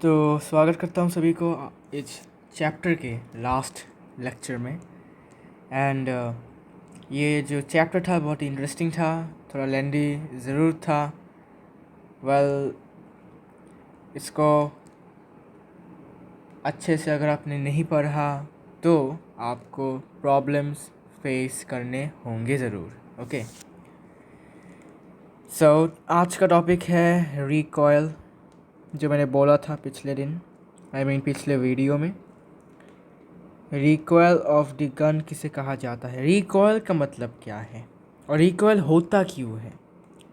तो स्वागत करता हूँ सभी को इस चैप्टर के लास्ट लेक्चर में। एंड ये जो चैप्टर था बहुत इंटरेस्टिंग था, थोड़ा लेंदी ज़रूर था। इसको अच्छे से अगर आपने नहीं पढ़ा तो आपको प्रॉब्लम्स फेस करने होंगे ज़रूर। ओके, सो आज का टॉपिक है रिकॉयल, जो मैंने बोला था पिछले दिन, पिछले वीडियो में। रिकॉयल ऑफ द गन किसे कहा जाता है, रिकॉयल का मतलब क्या है और रिकॉयल होता क्यों है,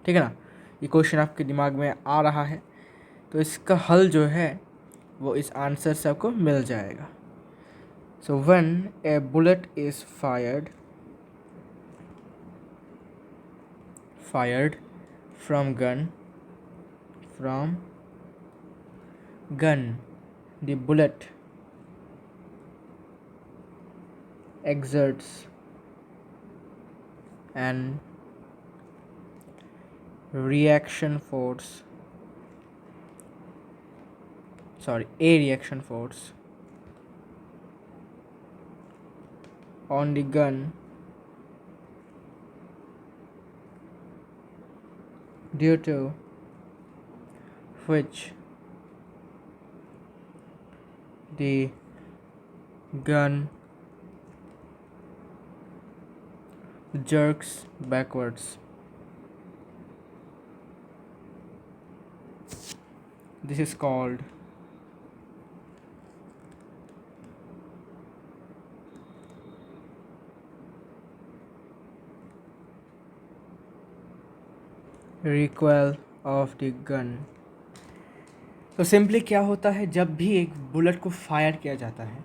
ठीक है ना। ये क्वेश्चन आपके दिमाग में आ रहा है तो इसका हल जो है वो इस आंसर से आपको मिल जाएगा। So when A bullet is fired from gun the bullet exerts an reaction force on the gun due to which the gun jerks backwards. This is called recoil of the gun. तो simply क्या होता है, जब भी एक bullet को fire किया जाता है,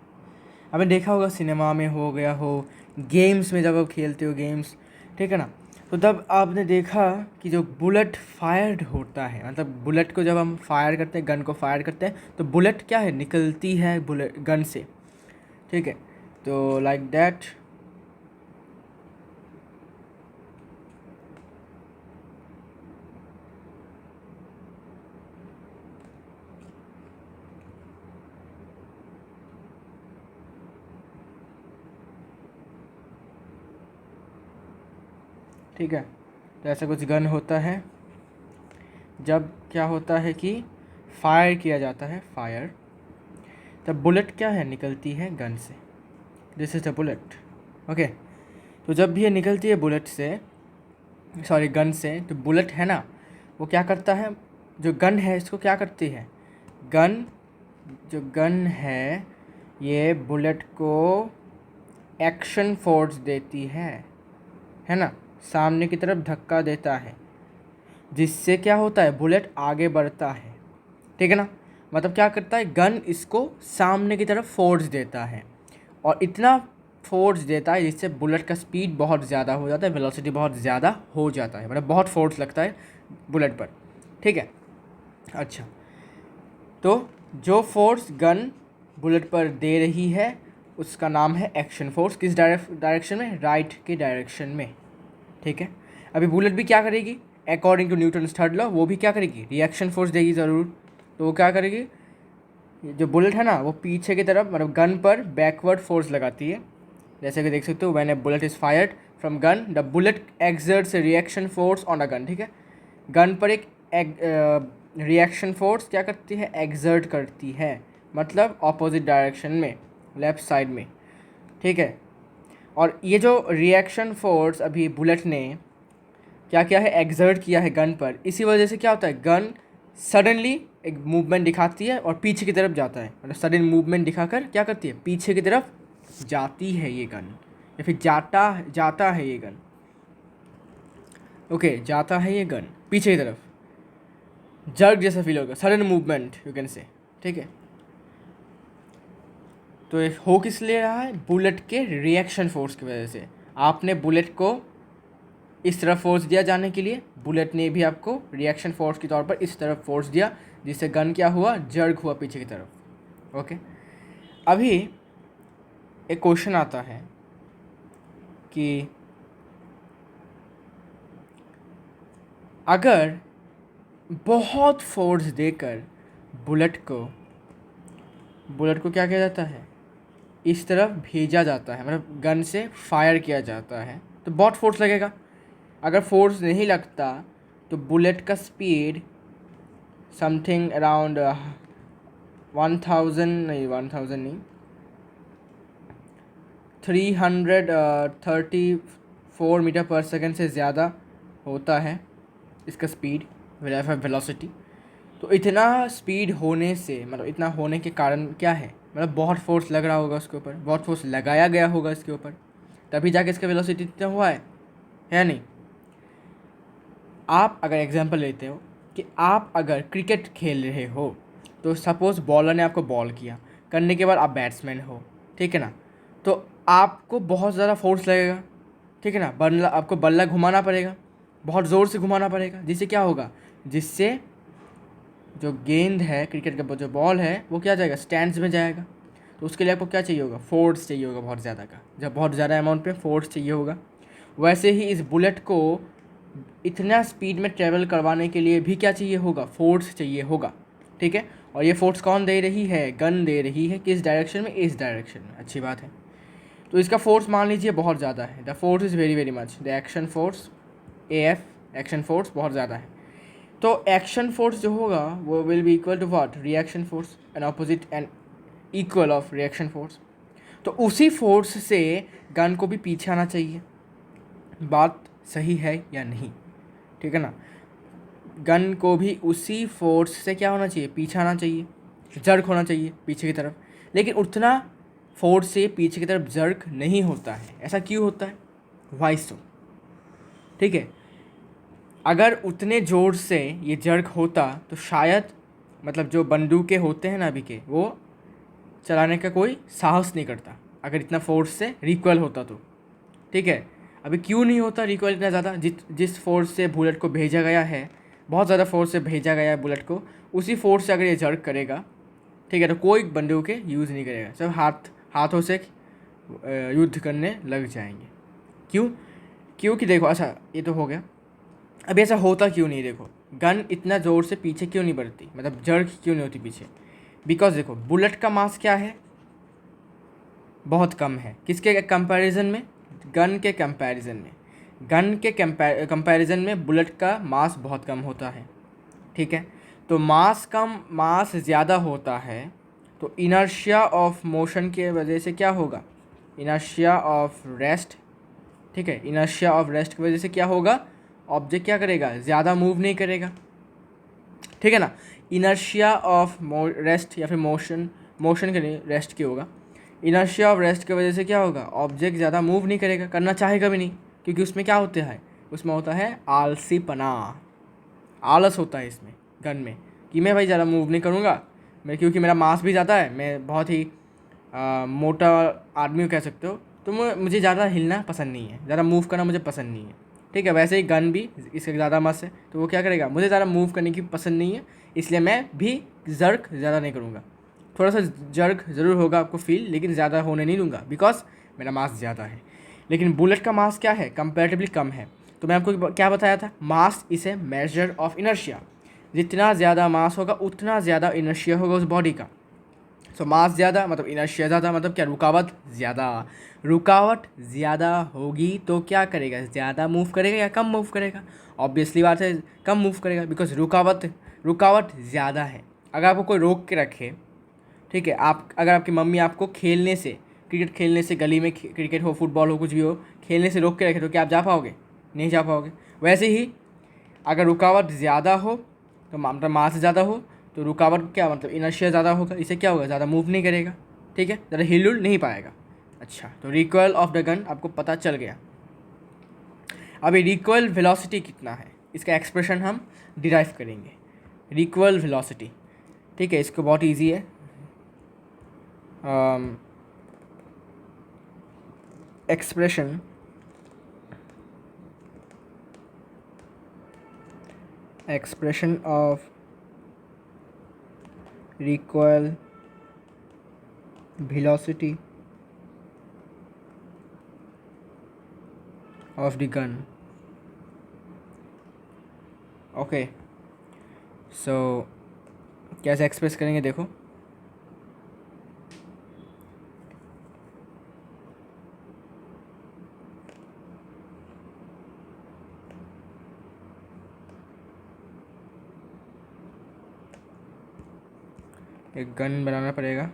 आपने देखा होगा सिनेमा में हो गया हो, गेम्स में जब आप खेलते हो गेम्स, ठीक है ना, तो तब आपने देखा कि जो बुलेट फायर्ड होता है, मतलब बुलेट को जब हम फायर करते हैं, गन को फायर करते हैं, तो बुलेट क्या है, निकलती है बुलेट गन से, ठीक है। तो लाइक दैट ठीक है। तो ऐसा कुछ गन होता है, जब क्या होता है कि फायर किया जाता है, फायर, तब बुलेट क्या है, निकलती है गन से। This is the bullet. Okay, तो जब भी ये निकलती है बुलेट से, सॉरी गन से, तो बुलेट है ना, वो क्या करता है, जो गन है इसको क्या करती है, जो गन है ये बुलेट को एक्शन फोर्स देती है ना, सामने की तरफ धक्का देता है, जिससे क्या होता है, बुलेट आगे बढ़ता है, ठीक है ना। मतलब क्या करता है, गन इसको सामने की तरफ फोर्स देता है, और इतना फोर्स देता है जिससे बुलेट का स्पीड बहुत ज़्यादा हो जाता है, वेलोसिटी बहुत ज़्यादा हो जाता है, मतलब बहुत फोर्स लगता है बुलेट पर, ठीक है। अच्छा, तो जो फोर्स गन बुलेट पर दे रही है उसका नाम है एक्शन फोर्स। किस डायरेक्शन में, राइट के डायरेक्शन में, ठीक है। अभी बुलेट भी क्या करेगी, according to Newton's third law, वो भी क्या करेगी, रिएक्शन फोर्स देगी ज़रूर। तो वो क्या करेगी, जो बुलेट है ना वो पीछे की तरफ, मतलब गन पर बैकवर्ड फोर्स लगाती है, जैसे कि देख सकते हो, when A bullet is fired from gun the bullet exerts A reaction force on a gun, ठीक है। गन पर एक रिएक्शन फोर्स क्या करती है, एक्सर्ट करती है, मतलब ऑपोजिट डायरेक्शन में, लेफ्ट साइड में, ठीक है। और ये जो रिएक्शन फोर्स अभी बुलेट ने क्या किया है, एक्सर्ट किया है गन पर, इसी वजह से क्या होता है, गन सडनली एक मूवमेंट दिखाती है और पीछे की तरफ जाता है, मतलब सडन मूवमेंट दिखाकर क्या करती है, पीछे की तरफ जाती है ये गन, या फिर जाता है ये गन। ओके, जाता है ये गन पीछे की तरफ, जर्क जैसा फील होगा, sudden movement you can say, ठीक है। तो ये हो किस लिए रहा है, बुलेट के रिएक्शन फोर्स की वजह से। आपने बुलेट को इस तरफ फोर्स दिया जाने के लिए, बुलेट ने भी आपको रिएक्शन फोर्स के तौर पर इस तरफ फोर्स दिया, जिससे गन क्या हुआ, जर्क हुआ पीछे की तरफ। ओके, अभी एक क्वेश्चन आता है कि अगर बहुत फोर्स देकर बुलेट को बुलेट को क्या किया जाता है, इस तरफ भेजा जाता है, मतलब गन से फायर किया जाता है, तो बहुत फोर्स लगेगा। अगर फोर्स नहीं लगता तो बुलेट का स्पीड समथिंग अराउंड 1000 नहीं, 1000 नहीं, 334 मीटर पर सेकंड से ज़्यादा होता है इसका स्पीड, वेलोसिटी। तो इतना स्पीड होने से, मतलब इतना होने के कारण क्या है, मतलब बहुत फोर्स लग रहा होगा उसके ऊपर, बहुत फोर्स लगाया गया होगा इसके ऊपर, तभी जाके इसका वेलोसिटी इतना हुआ है नहीं। आप अगर एग्जांपल लेते हो कि आप अगर क्रिकेट खेल रहे हो, तो सपोज़ बॉलर ने आपको बॉल किया, करने के बाद आप बैट्समैन हो, ठीक है ना, तो आपको बहुत ज़्यादा फोर्स लगेगा, ठीक है ना, बल्ला आपको बल्ला घुमाना पड़ेगा, बहुत ज़ोर से घुमाना पड़ेगा, जिससे क्या होगा, जिससे जो गेंद है, क्रिकेट का जो बॉल है, वो क्या जाएगा, स्टैंड्स में जाएगा। तो उसके लिए आपको क्या चाहिए होगा, फोर्स चाहिए होगा बहुत ज़्यादा का, जब बहुत ज़्यादा अमाउंट पे फोर्स चाहिए होगा। वैसे ही इस बुलेट को इतना स्पीड में ट्रेवल करवाने के लिए भी क्या चाहिए होगा, फोर्स चाहिए होगा, ठीक है। और ये फोर्स कौन दे रही है, गन दे रही है, किस डायरेक्शन में, इस डायरेक्शन में, अच्छी बात है। तो इसका फोर्स मान लीजिए बहुत ज़्यादा है, the force is very very much, the action force, AF, action force बहुत ज़्यादा है। तो एक्शन फोर्स जो होगा वो will be equal to what, reaction force, an opposite and equal of reaction force. तो उसी फोर्स से गन को भी पीछे आना चाहिए। बात सही है या नहीं, ठीक है ना, गन को भी उसी फोर्स से क्या होना चाहिए, पीछे आना चाहिए, जर्क होना चाहिए पीछे की तरफ। लेकिन उतना फोर्स से पीछे की तरफ जर्क नहीं होता है, ऐसा क्यों होता है, वाई सो, ठीक है। अगर उतने ज़ोर से ये जर्क होता तो शायद, मतलब जो बंदूकें होते हैं ना अभी के, वो चलाने का कोई साहस नहीं करता अगर इतना फोर्स से रिकॉइल होता तो, ठीक है। अभी क्यों नहीं होता रिकॉइल इतना ज़्यादा, जिस फोर्स से बुलेट को भेजा गया है, बहुत ज़्यादा फोर्स से भेजा गया है बुलेट को, उसी फोर्स से अगर ये जर्क करेगा, ठीक है, तो कोई बंदूकें यूज़ नहीं करेगा, सब हाथों से युद्ध करने लग जाएंगे। क्यों, क्योंकि देखो, अच्छा ये तो हो गया, अभी ऐसा होता क्यों नहीं, देखो गन इतना ज़ोर से पीछे क्यों नहीं बढ़ती, मतलब जर्क क्यों नहीं होती पीछे, बिकॉज देखो बुलेट का मास क्या है, बहुत कम है, किसके कंपैरिजन में, गन के कंपैरिजन में, गन के कंपैरिजन में बुलेट का मास बहुत कम होता है, ठीक है। तो मास कम, मास ज़्यादा होता है, तो इनर्शिया ऑफ मोशन के वजह से क्या होगा, इनर्शिया ऑफ रेस्ट, ठीक है, इनर्शिया ऑफ रेस्ट की वजह से क्या होगा, ऑब्जेक्ट क्या करेगा, ज़्यादा मूव नहीं करेगा, ठीक है ना। इनर्शिया ऑफ रेस्ट या फिर मोशन के लिए रेस्ट की होगा, इनर्शिया ऑफ रेस्ट की वजह से क्या होगा, ऑब्जेक्ट ज़्यादा मूव नहीं करेगा, करना चाहेगा भी नहीं, क्योंकि उसमें क्या होता है, उसमें होता है आलसीपना, आलस होता है इसमें, गन में, कि मैं भाई ज़्यादा मूव नहीं करूँगा, मैं क्योंकि मेरा मास भी ज़्यादा है, मैं बहुत ही मोटा आदमी कह सकते हो, तो मुझे ज़्यादा हिलना पसंद नहीं है, ज़्यादा मूव करना मुझे पसंद नहीं है, ठीक है। वैसे ही गन भी, इससे ज़्यादा मस्त है, तो वो क्या करेगा, मुझे ज़्यादा मूव करने की पसंद नहीं है, इसलिए मैं भी जर्क ज़्यादा नहीं करूँगा, थोड़ा सा जर्क ज़रूर होगा आपको फील, लेकिन ज़्यादा होने नहीं दूंगा, बिकॉज मेरा मास ज़्यादा है। लेकिन बुलेट का मास क्या है, कंपेरेटिवली कम है। तो मैं आपको क्या बताया था, mass is a measure of inertia, जितना ज़्यादा मास होगा उतना ज़्यादा इनर्शिया होगा उस बॉडी का। सो मास ज़्यादा मतलब इनर्शिया ज़्यादा, मतलब क्या, रुकावट ज़्यादा, रुकावट ज़्यादा होगी तो क्या करेगा, ज़्यादा मूव करेगा या कम मूव करेगा, ऑब्वियसली बात है कम मूव करेगा, बिकॉज रुकावट ज़्यादा है। अगर आपको कोई रोक के रखे, ठीक है, आप अगर आपकी मम्मी आपको खेलने से, क्रिकेट खेलने से, गली में क्रिकेट हो, फुटबॉल हो, कुछ भी हो, खेलने से रोक के रखे, तो क्या आप जा पाओगे, नहीं जा पाओगे। वैसे ही अगर रुकावट ज़्यादा हो, तो मतलब मास ज़्यादा हो, तो रुकावट क्या मतलब इनर्शिया ज़्यादा होगा, इससे क्या होगा, ज़्यादा मूव नहीं करेगा, ठीक है, ज़्यादा हिल उल नहीं पाएगा। अच्छा, तो रिकॉइल ऑफ द गन आपको पता चल गया। अभी रिकॉइल वेलोसिटी कितना है, इसका एक्सप्रेशन हम डिराइव करेंगे, रिकॉइल वेलोसिटी, ठीक है, इसको बहुत ईजी है। Expression of recoil velocity of the gun. Okay, so कैसे एक्सप्रेस करेंगे, देखो एक गन बनाना पड़ेगा।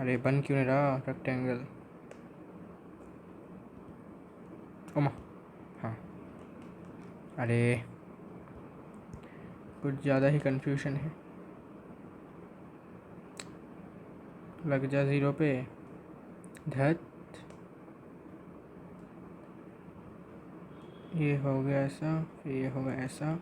अरे बन क्यों नहीं रहा रेक्टेंगल? ओमा, हाँ। अरे कुछ ज़्यादा ही कंफ्यूजन है। लग जा 0 पे। धत, ये हो गया ऐसा, फिर ये होगा ऐसा।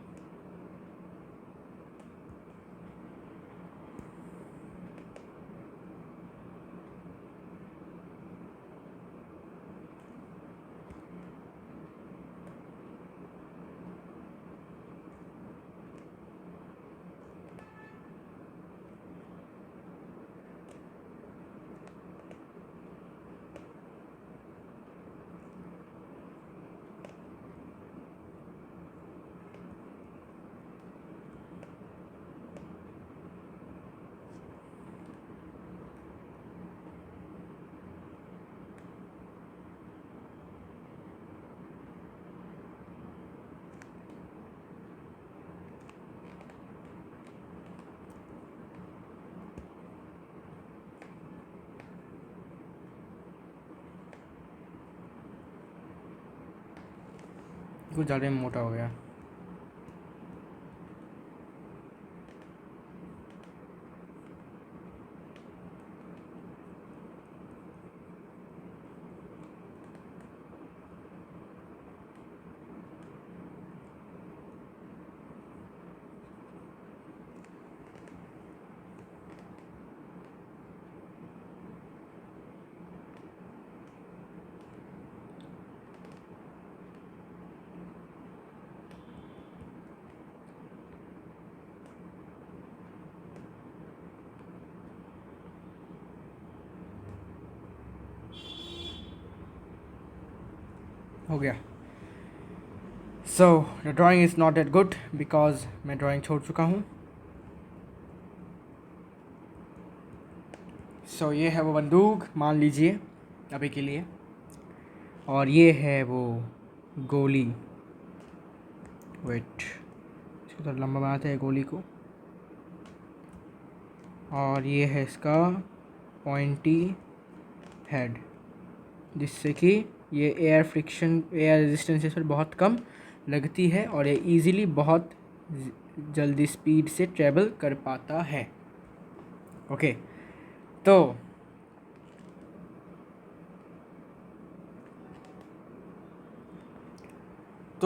कुछ ज़्यादा ही मोटा हो गया। हो गया। So the drawing is not that good because मैं ड्राइंग छोड़ चुका हूँ। सो ये है वो बंदूक, मान लीजिए अभी के लिए, और ये है वो गोली। वेट, इसको थोड़ा लंबा बनाते हैं गोली को। और ये है इसका पॉइंटी हेड, जिससे कि ये एयर फ्रिक्शन, एयर रेजिस्टेंस इस पर बहुत कम लगती है और ये इजीली बहुत जल्दी स्पीड से ट्रेवल कर पाता है। ओके, तो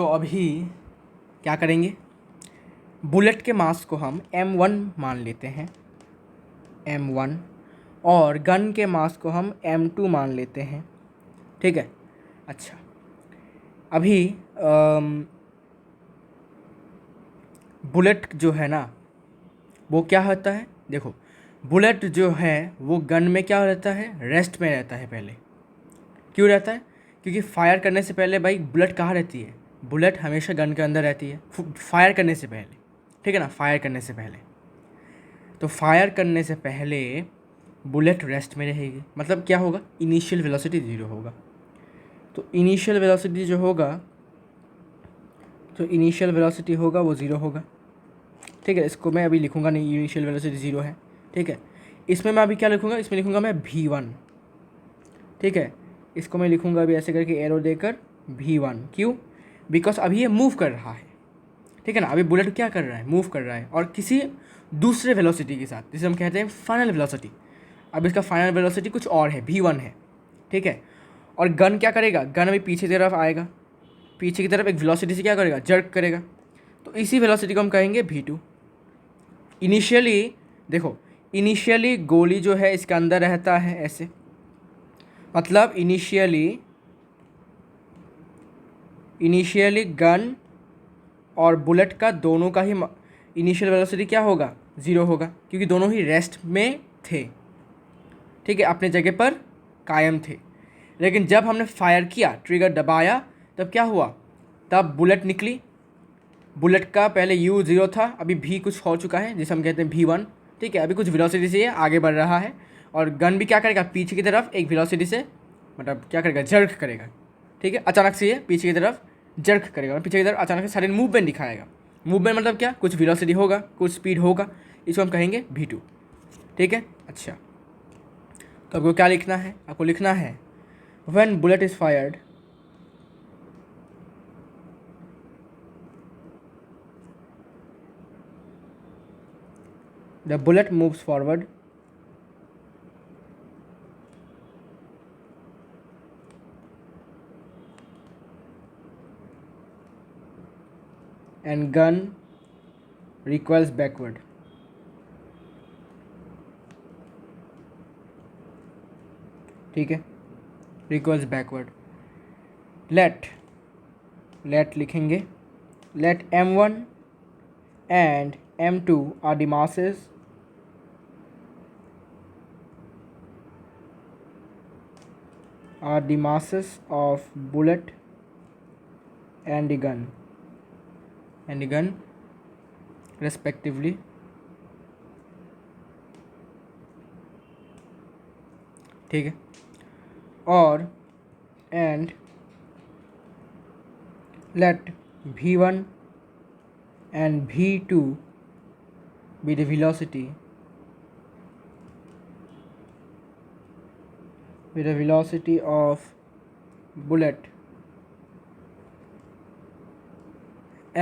अभी क्या करेंगे, बुलेट के मास को हम M1 मान लेते हैं, M1, और गन के मास को हम M2 मान लेते हैं। ठीक है। अच्छा, अभी बुलेट जो है ना वो क्या होता है, देखो बुलेट जो है वो गन में क्या रहता है, रेस्ट में रहता है पहले। क्यों रहता है? क्योंकि फायर करने से पहले भाई बुलेट कहाँ रहती है, बुलेट हमेशा गन के अंदर रहती है फायर करने से पहले। ठीक है ना, फायर करने से पहले। तो फायर करने से पहले बुलेट रेस्ट में रहेगी, मतलब क्या होगा, इनिशियल वेलोसिटी 0 होगा। तो इनिशियल वेलोसिटी जो होगा, तो इनिशियल वेलोसिटी होगा वो 0 होगा। ठीक है, इसको मैं अभी लिखूँगा नहीं, इनिशियल वेलोसिटी 0 है। ठीक है, इसमें मैं अभी क्या लिखूँगा, इसमें लिखूँगा मैं V1। ठीक है, इसको मैं लिखूँगा अभी ऐसे करके एरो देकर V1। क्यों? बिकॉज अभी ये मूव कर रहा है। ठीक है ना, अभी बुलेट क्या कर रहा है, मूव कर रहा है, और किसी दूसरे वेलोसिटी के साथ, जिसे हम कहते हैं फाइनल वेलोसिटी। अब इसका फाइनल वेलोसिटी कुछ और है, V1 है। ठीक है, और गन क्या करेगा, गन अभी पीछे की तरफ आएगा, पीछे की तरफ एक वेलोसिटी से क्या करेगा, जर्क करेगा। तो इसी वेलोसिटी को हम कहेंगे V2। इनिशियली देखो, इनिशियली गोली जो है इसके अंदर रहता है ऐसे, मतलब इनिशियली गन और बुलेट का दोनों का ही इनिशियल वेलोसिटी क्या होगा, 0 होगा, क्योंकि दोनों ही रेस्ट में थे। ठीक है, अपने जगह पर कायम थे। लेकिन जब हमने फायर किया, ट्रिगर दबाया, तब क्या हुआ, तब बुलेट निकली। बुलेट का पहले U 0 था, अभी V कुछ हो चुका है जिसे हम कहते हैं V1। ठीक है, अभी कुछ वेलोसिटी से ये आगे बढ़ रहा है और गन भी क्या करेगा, पीछे की तरफ एक वेलोसिटी से मतलब क्या करेगा, जर्क करेगा। ठीक है, अचानक से ये पीछे की तरफ जर्क करेगा, पीछे की तरफ अचानक से सडन मूवमेंट दिखाएगा। मूवमेंट मतलब क्या, कुछ वेलोसिटी होगा, कुछ स्पीड होगा, इसको हम कहेंगे v2। ठीक है, अच्छा, तो आपको क्या लिखना है, आपको लिखना है when bullet is fired the bullet moves forward and gun recoils backward। ठीक है, recoils backward। let लिखेंगे, let m1 and m2 are the masses of bullet and the gun respectively। ठीक है, और and let v1 and v2 be the velocity of bullet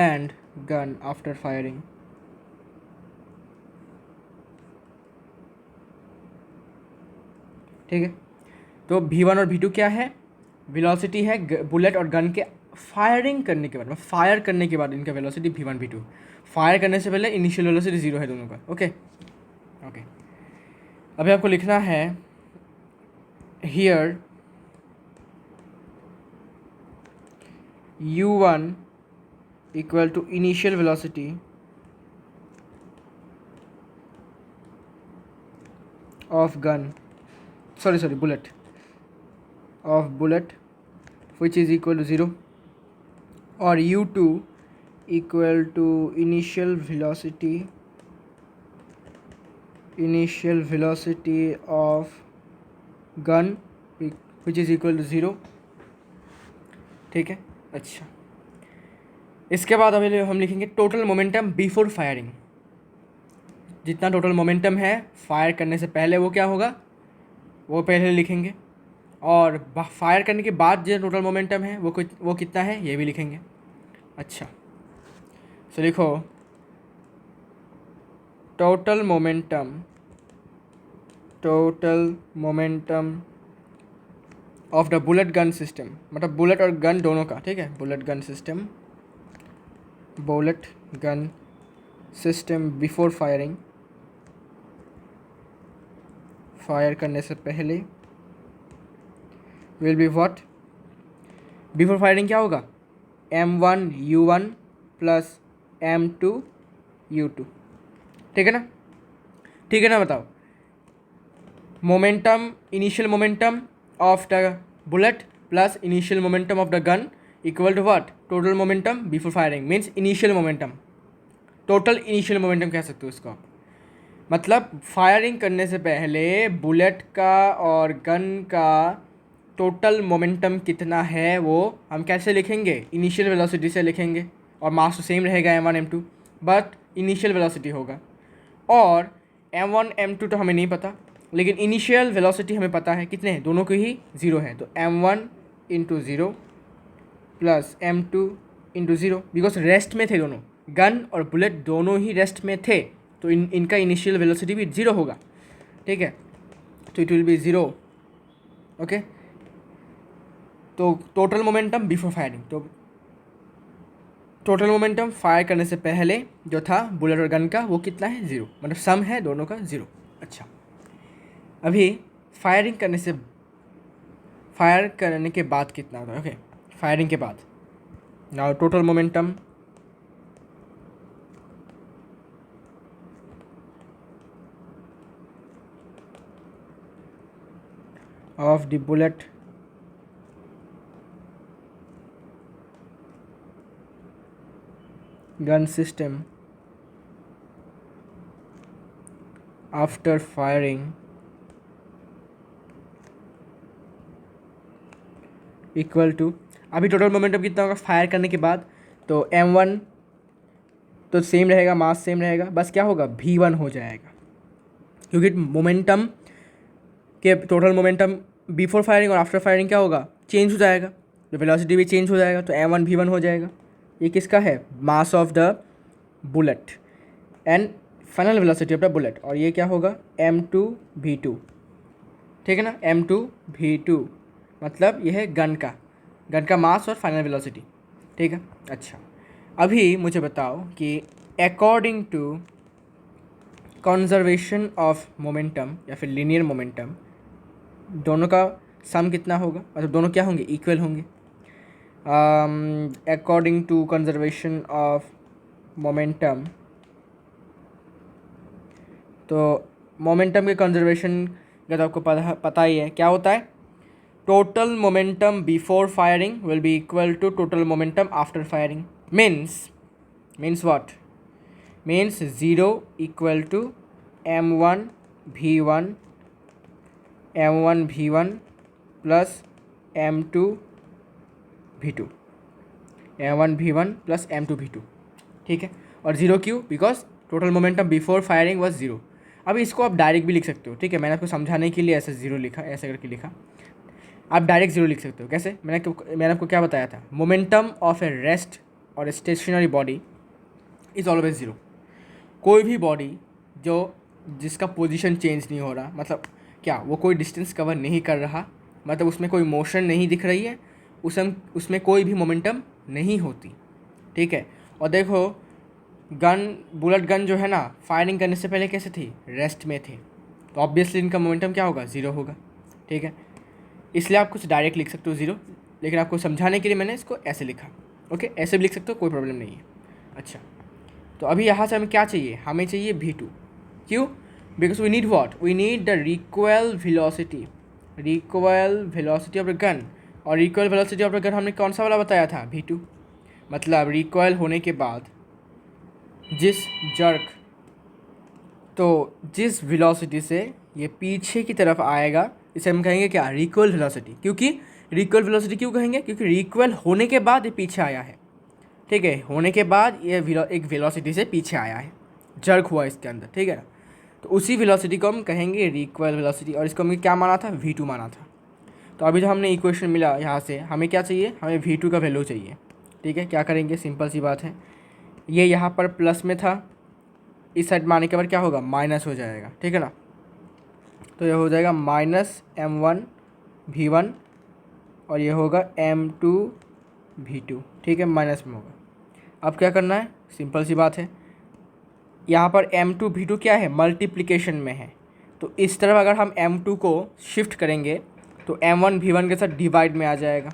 and gun after firing। ठीक है, तो v1 और v2 क्या है, वेलोसिटी है बुलेट और गन के फायरिंग करने के बाद, मतलब फायर करने के बाद इनका वेलोसिटी v1 v2। फायर करने से पहले इनिशियल वेलोसिटी 0 है दोनों का। ओके ओके, अभी आपको लिखना है here u1 equal to initial velocity of gun, sorry bullet, of bullet which is equal to 0, or u2 equal to initial velocity of gun which is equal to 0। ठीक है, अच्छा, इसके बाद अभी हम लिखेंगे टोटल मोमेंटम बिफोर फायरिंग। जितना total momentum है फायर करने से पहले वो क्या होगा, वो पहले लिखेंगे, और फायर करने के बाद जो टोटल मोमेंटम है वो कितना है ये भी लिखेंगे। अच्छा, तो लिखो total momentum of the bullet gun system, मतलब बुलेट और गन दोनों का। ठीक है, bullet gun system before firing, fire करने से पहले, will be what, before firing क्या होगा, m1 u1 plus m2 u2। ठीक है ना, ठीक है ना, बताओ, momentum, initial momentum of the bullet plus initial momentum of the gun equal to what, total momentum before firing means initial momentum, total initial momentum कह सकते हो इसको आप। मतलब फायरिंग करने से पहले बुलेट का और गन का टोटल मोमेंटम कितना है वो हम कैसे लिखेंगे, इनिशियल वेलोसिटी से लिखेंगे, और मास तो सेम रहेगा m1 m2, but initial velocity होगा। और m1 m2 तो हमें नहीं पता, लेकिन इनिशियल वेलोसिटी हमें पता है, कितने हैं, दोनों को ही 0 है, तो m1 into 0 plus m2 into 0, because rest में थे दोनों, गन और बुलेट दोनों ही रेस्ट में थे, तो इनका इनिशियल वेलोसिटी भी 0 होगा। ठीक है, तो इट विल बी 0। ओके, तो टोटल मोमेंटम बिफोर फायरिंग, तो टोटल मोमेंटम फायर करने से पहले जो था बुलेट और गन का वो कितना है, 0, मतलब सम है दोनों का 0। अच्छा, अभी फायर करने के बाद कितना होता है। ओके, फायरिंग के बाद now total momentum of the bullet gun system after firing equal to, अभी टोटल मोमेंटम कितना होगा फायर करने के बाद, तो m1 तो सेम रहेगा, मास सेम रहेगा, बस क्या होगा v1 हो जाएगा, क्योंकि मोमेंटम के टोटल मोमेंटम बिफोर फायरिंग और आफ्टर फायरिंग क्या होगा चेंज हो जाएगा, तो वेलोसिटी भी चेंज हो जाएगा, तो m1 v1 हो जाएगा। ये किसका है मास of the bullet and final velocity of the bullet, और ये क्या होगा m2 v2, ठीक है ना, m2 v2 मतलब ये है गन का मास और फाइनल वेलोसिटी, ठीक है। अच्छा अभी मुझे बताओ कि according to conservation of momentum या फिर लीनियर मोमेंटम, दोनों का सम कितना होगा, मतलब दोनों क्या होंगे इक्वल होंगे। According to conservation of momentum, तो मोमेंटम के कंजर्वेशन का तो आपको पता ही है क्या होता है, total momentum before firing will be equal to total momentum after firing, means what, means 0 equal to m1 v1 plus m2 v2 m1 v1 plus m2 v2, ठीक है। और 0 क्यों, because total momentum before firing was 0। अब इसको आप direct भी लिख सकते हो, ठीक है, मैंने आपको समझाने के लिए ऐसे 0 लिखा, ऐसे करके लिखा, आप डायरेक्ट 0 लिख सकते हो। कैसे, मैंने आपको क्या बताया था, मोमेंटम ऑफ ए रेस्ट और स्टेशनरी बॉडी इज़ ऑलवेज 0। कोई भी बॉडी जिसका पोजीशन चेंज नहीं हो रहा, मतलब क्या वो कोई डिस्टेंस कवर नहीं कर रहा, मतलब उसमें कोई मोशन नहीं दिख रही है, उसमें कोई भी मोमेंटम नहीं होती, ठीक है। और देखो बुलेट गन जो है ना फायरिंग करने से पहले कैसे थी, रेस्ट में थी, तो ऑब्वियसली इनका मोमेंटम क्या होगा 0 होगा, ठीक है। इसलिए आप कुछ डायरेक्ट लिख सकते हो 0, लेकिन आपको समझाने के लिए मैंने इसको ऐसे लिखा, ओके, ऐसे भी लिख सकते हो, कोई प्रॉब्लम नहीं है। अच्छा तो अभी यहाँ से हमें क्या चाहिए, हमें चाहिए v2, क्यों, because we need what, we need the recoil velocity of the gun, और recoil velocity of the gun हमने कौन सा वाला बताया था v2, मतलब रिक्वेल होने के बाद जिस वेलोसिटी से ये पीछे की तरफ आएगा इसे हम कहेंगे क्या रिक्वेल वेलोसिटी, क्योंकि रिक्वेल वेलोसिटी क्यों कहेंगे, क्योंकि रिक्वेल होने के बाद ये पीछे आया है, ठीक है, होने के बाद ये एक वेलोसिटी से पीछे आया है, जर्क हुआ इसके अंदर, ठीक है। तो उसी वेलोसिटी को हम कहेंगे रिक्वेल वेलोसिटी, और इसको हमने क्या माना था v2 माना था। तो अभी जो हमने इक्वेशन मिला यहाँ से हमें क्या चाहिए, हमें v2 का वैल्यू चाहिए, ठीक है। क्या करेंगे, सिंपल सी बात है, ये यहाँ पर प्लस में था, इस साइड में आने के बाद क्या होगा माइनस हो जाएगा, ठीक है ना, तो ये हो जाएगा माइनस m1 v1 और ये होगा m2 v2, ठीक है, माइनस में होगा। अब क्या करना है, सिंपल सी बात है, यहाँ पर m2 v2 क्या है मल्टीप्लिकेशन में है, तो इस तरफ अगर हम m2 को शिफ्ट करेंगे तो m1 v1 के साथ डिवाइड में आ जाएगा,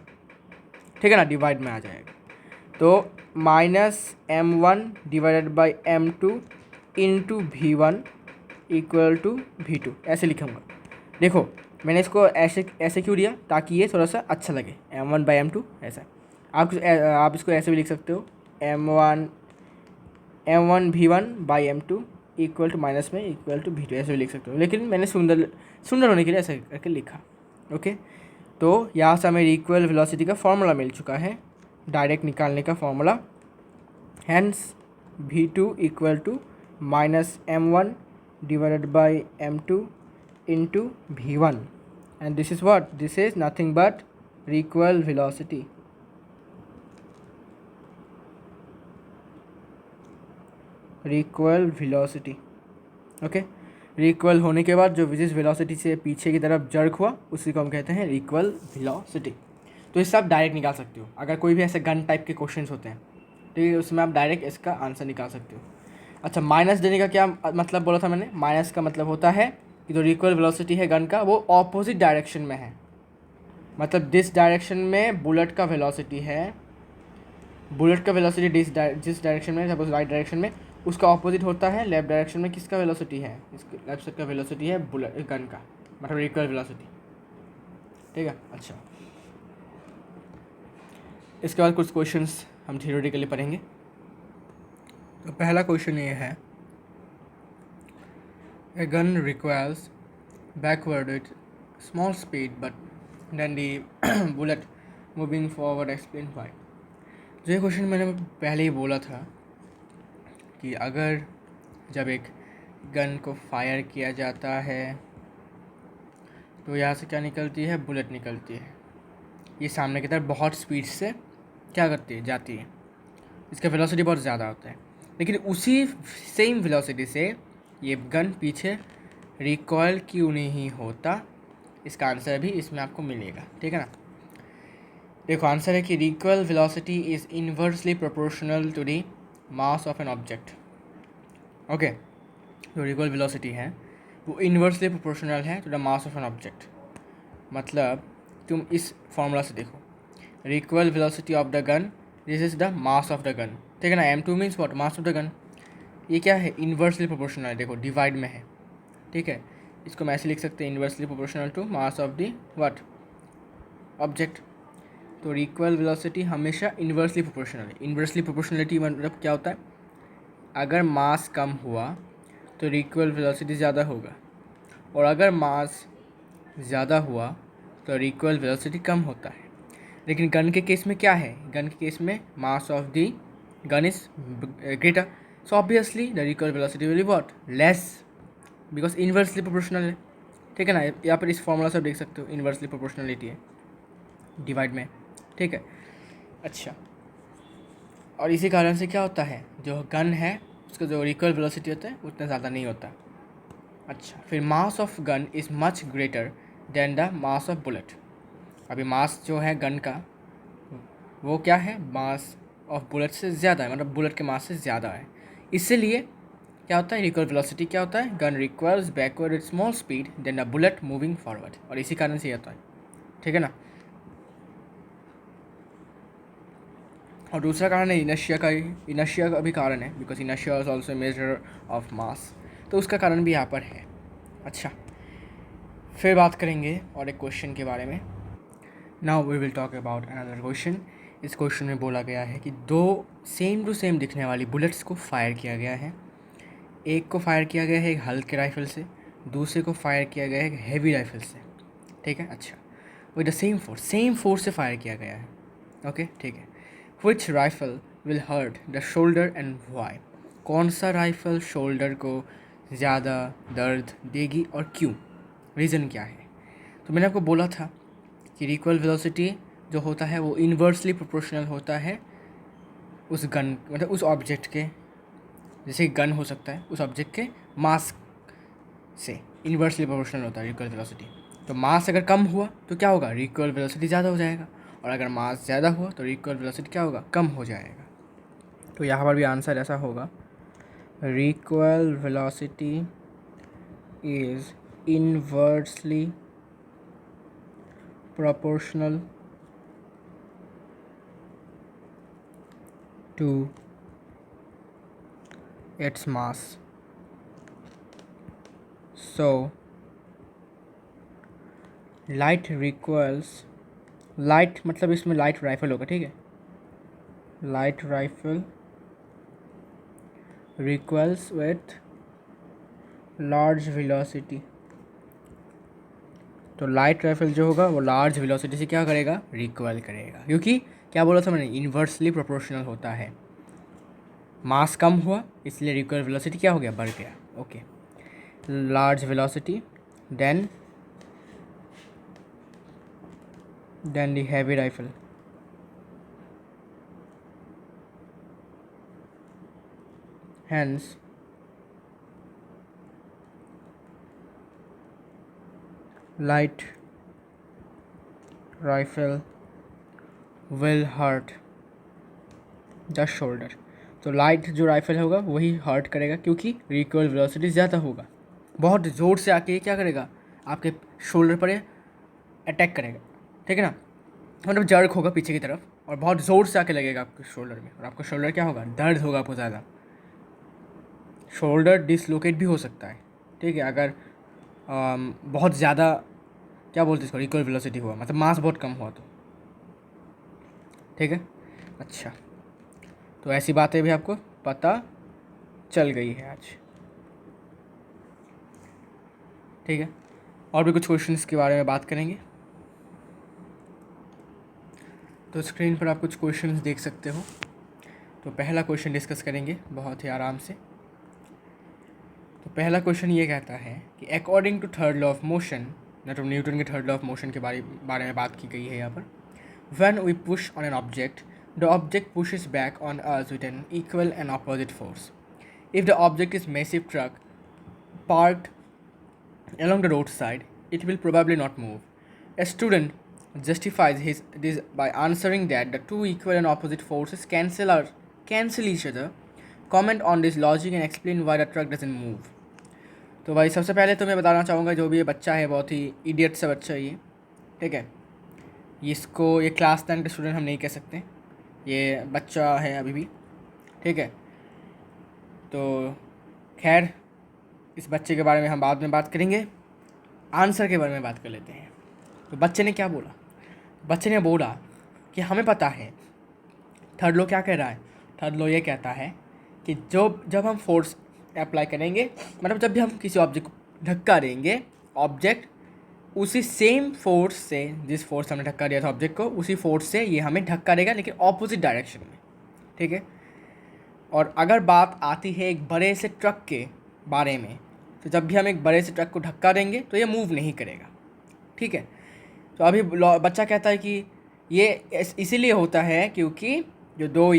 ठीक है ना, डिवाइड में आ जाएगा, तो minus m1 divided by m2 into v1 equal to v2, ऐसे लिखूँगा। देखो मैंने इसको ऐसे क्यों दिया, ताकि ये थोड़ा सा अच्छा लगे, m1 बाई m2 ऐसा। आप इसको ऐसे भी लिख सकते हो, m1 v1 by m2 equal to minus में इक्वल टू v2, ऐसे भी लिख सकते हो, लेकिन मैंने सुंदर होने के लिए ऐसे करके लिखा, ओके। तो यहाँ से हमें इक्वल वेलोसिटी का फॉर्मूला मिल चुका है, डायरेक्ट निकालने का formula, hence v2 equal to minus m1 divided by m2 into v1, and this is what, this is nothing but equal velocity, recoil velocity, okay. Recoil होने के बाद जो जिस वेलोसिटी से पीछे की तरफ जर्क हुआ उसी को हम कहते हैं रिक्वेल वेलोसिटी। तो इससे आप डायरेक्ट निकाल सकते हो, अगर कोई भी ऐसे गन टाइप के क्वेश्चंस होते हैं, ठीक है, उसमें आप डायरेक्ट इसका आंसर निकाल सकते हो। अच्छा माइनस देने का क्या मतलब बोला था मैंने, माइनस का मतलब होता है कि जो रिक्वेल वेलोसिटी है गन का वो ऑपोजिट डायरेक्शन में है, मतलब जिस डायरेक्शन में बुलेट का वेलोसिटी जिस डायरेक्शन में, सपोज राइट डायरेक्शन में, उसका ऑपोजिट होता है लेफ्ट डायरेक्शन में किसका वेलोसिटी है, इसके लेफ्ट साइड का वेलोसिटी है बुलेट गन का, मतलब इक्वल वेलोसिटी, ठीक है। अच्छा इसके बाद कुछ क्वेश्चंस हम थियोरेटिकली पढ़ेंगे। तो पहला क्वेश्चन ये है, A gun requires backward with small speed but then the bullet moving forward explain why. जो ये क्वेश्चन मैंने पहले ही बोला था कि अगर जब एक गन को फायर किया जाता है तो यहाँ से क्या निकलती है, बुलेट निकलती है। ये सामने की तरफ बहुत स्पीड से क्या करती है, जाती है। इसका वेलोसिटी बहुत ज़्यादा होता है, लेकिन उसी सेम वेलोसिटी से ये गन पीछे रिकॉयल क्यों नहीं होता, इसका आंसर भी इसमें आपको मिलेगा। ठीक है ना। देखो आंसर है कि recoil velocity is inversely proportional to the mass of an object. Okay, जो रिकॉयल वेलोसिटी है वो इन्वर्सली प्रोपोर्शनल है to the mass of an object. मतलब तुम इस फॉर्मूला से देखो, recoil velocity of the gun, this is the mass of the gun. ठीक है ना। m2 means what, mass of the gun. ये क्या है, इन्वर्सली प्रोपोर्शनल है। देखो डिवाइड में है। ठीक है, इसको मैं ऐसे लिख सकते हैं, inversely proportional to mass of the what, object. तो रिकॉयल वेलोसिटी हमेशा इन्वर्सली प्रोपोर्शनल है। इन्वर्सली प्रोपोर्शनलिटी मतलब क्या होता है, अगर मास कम हुआ तो रिकॉयल वेलोसिटी ज़्यादा होगा, और अगर मास ज़्यादा हुआ तो रिकॉयल वेलोसिटी कम होता है। लेकिन गन के केस में क्या है, गन के केस में मास of the gun is greater, so obviously the recoil velocity will be what, less, because inversely proportional है। ठीक है ना। यहाँ पर इस फॉर्मूला से आप देख सकते हो, इन्वर्सली प्रोपोर्शनलिटी है डिवाइड में। ठीक है। अच्छा, और इसी कारण से क्या होता है, जो गन है उसका जो रिकॉयल वेलोसिटी होता है उतना ज़्यादा नहीं होता। अच्छा, फिर mass of gun is much greater than the mass of bullet. अभी मास जो है गन का वो क्या है, मास ऑफ बुलेट से ज़्यादा है, मतलब बुलेट के मास से ज़्यादा है। इसीलिए क्या होता है, रिकॉयल वेलोसिटी क्या होता है, gun requires backward with small speed than the bullet moving forward, और इसी कारण से ये होता है। ठीक है ना। और दूसरा कारण है इनर्शिया का, इनर्शिया का भी कारण है, because inertia is also measure of mass, तो उसका कारण भी यहाँ पर है। अच्छा, फिर बात करेंगे और एक क्वेश्चन के बारे में। Now we will talk about another question. इस क्वेश्चन में बोला गया है कि दो सेम टू सेम दिखने वाली बुलेट्स को फायर किया गया है। एक को फायर किया गया है एक हल्के राइफल से, दूसरे को फायर किया गया है एक हैवी राइफल से। ठीक है। अच्छा, विद द सेम फोर्स से फायर किया गया है। ओके, ठीक है। Which rifle will hurt the shoulder and why. कौन सा राइफल शोल्डर को ज़्यादा दर्द देगी और क्यों, रीज़न क्या है। तो मैंने आपको बोला था कि रिकॉयल वेलोसिटी जो होता है वो इन्वर्सली प्रोपोर्शनल होता है उस गन, मतलब उस ऑब्जेक्ट के, जैसे गन हो सकता है, उस ऑब्जेक्ट के मास से इन्वर्सली प्रोपोर्शनल होता है रिकॉयल वेलोसिटी। तो मास अगर कम हुआ तो क्या होगा, रिकॉयल वेलोसिटी ज़्यादा हो जाएगा, और अगर मास ज़्यादा हुआ तो रिकॉयल वेलोसिटी क्या होगा, कम हो जाएगा। तो यहाँ पर भी आंसर ऐसा होगा, recoil velocity is inversely proportional to its mass. So light recoils, light मतलब इसमें लाइट राइफल होगा। ठीक है, light rifle recoils with large velocity। तो लाइट राइफल जो होगा वो लार्ज वेलोसिटी से क्या करेगा, रिकॉयल करेगा, क्योंकि क्या बोला था मैंने, इन्वर्सली प्रोपोर्शनल होता है। मास कम हुआ इसलिए रिकॉयल वेलोसिटी क्या हो गया, बढ़ गया। Okay, large velocity than the heavy rifle। Hence light rifle will hurt the shoulder। तो लाइट जो राइफल होगा वही हर्ट करेगा, क्योंकि रिकॉयल वेलोसिटी ज़्यादा होगा, बहुत ज़ोर से आके क्या करेगा, आपके शोल्डर पर अटैक करेगा। ठीक है ना, मतलब जर्क होगा पीछे की तरफ और बहुत ज़ोर से आके लगेगा आपके शोल्डर में, और आपका शोल्डर क्या होगा, दर्द होगा आपको ज़्यादा, शोल्डर डिसलोकेट भी हो सकता है। ठीक है, अगर बहुत ज़्यादा क्या बोलते हैं इसको, रिकॉयल वेलोसिटी हुआ, मतलब मास बहुत कम हुआ तो। ठीक है। अच्छा, तो ऐसी बातें भी आपको पता चल गई है आज। ठीक है, और भी कुछ क्वेश्चंस के बारे में बात करेंगे। तो स्क्रीन पर आप कुछ क्वेश्चंस देख सकते हो। तो पहला क्वेश्चन डिस्कस करेंगे बहुत ही आराम से। तो पहला क्वेश्चन ये कहता है कि according to third law of motion, मतलब न्यूटन के थर्ड लॉ ऑफ मोशन के बारे में बात की गई है यहाँ पर। When we push on an object, the object pushes back on us with an equal and opposite force. If the object is massive truck parked along the roadside, it will probably not move. A student justifies this by answering that the two equal and opposite forces cancel each other. Comment on this logic and explain why the truck doesn't move. तो भाई सबसे पहले तो मैं बताना चाहूँगा, जो भी ये बच्चा है बहुत ही इडियट सा बच्चा है ये, ठीक है। ये क्लास 10 का स्टूडेंट हम नहीं कह सकते, ये बच्चा है अभी भी, ठीक है। तो खैर, इस बच्चे के बारे में हम बाद में बात करेंगे। आंसर के बारे में बात कर लेते हैं। तो बच्चे ने क्या बोला? बच्चे ने बोला कि हमें पता है थर्ड लॉ क्या कह रहा है। थर्ड लॉ ये कहता है कि जब हम फोर्स अप्लाई करेंगे, मतलब जब भी हम किसी ऑब्जेक्ट को धक्का देंगे, ऑब्जेक्ट उसी सेम फोर्स से, जिस फोर्स हमने धक्का दिया था ऑब्जेक्ट को, उसी फोर्स से ये हमें धक्का देगा, लेकिन ऑपोजिट डायरेक्शन में, ठीक है। और अगर बात आती है एक बड़े से ट्रक के बारे में, तो जब भी हम एक बड़े से ट्रक को धक्का देंगे तो ये मूव नहीं करेगा, ठीक है। तो अभी बच्चा कहता है कि ये इसीलिए होता है क्योंकि जो दो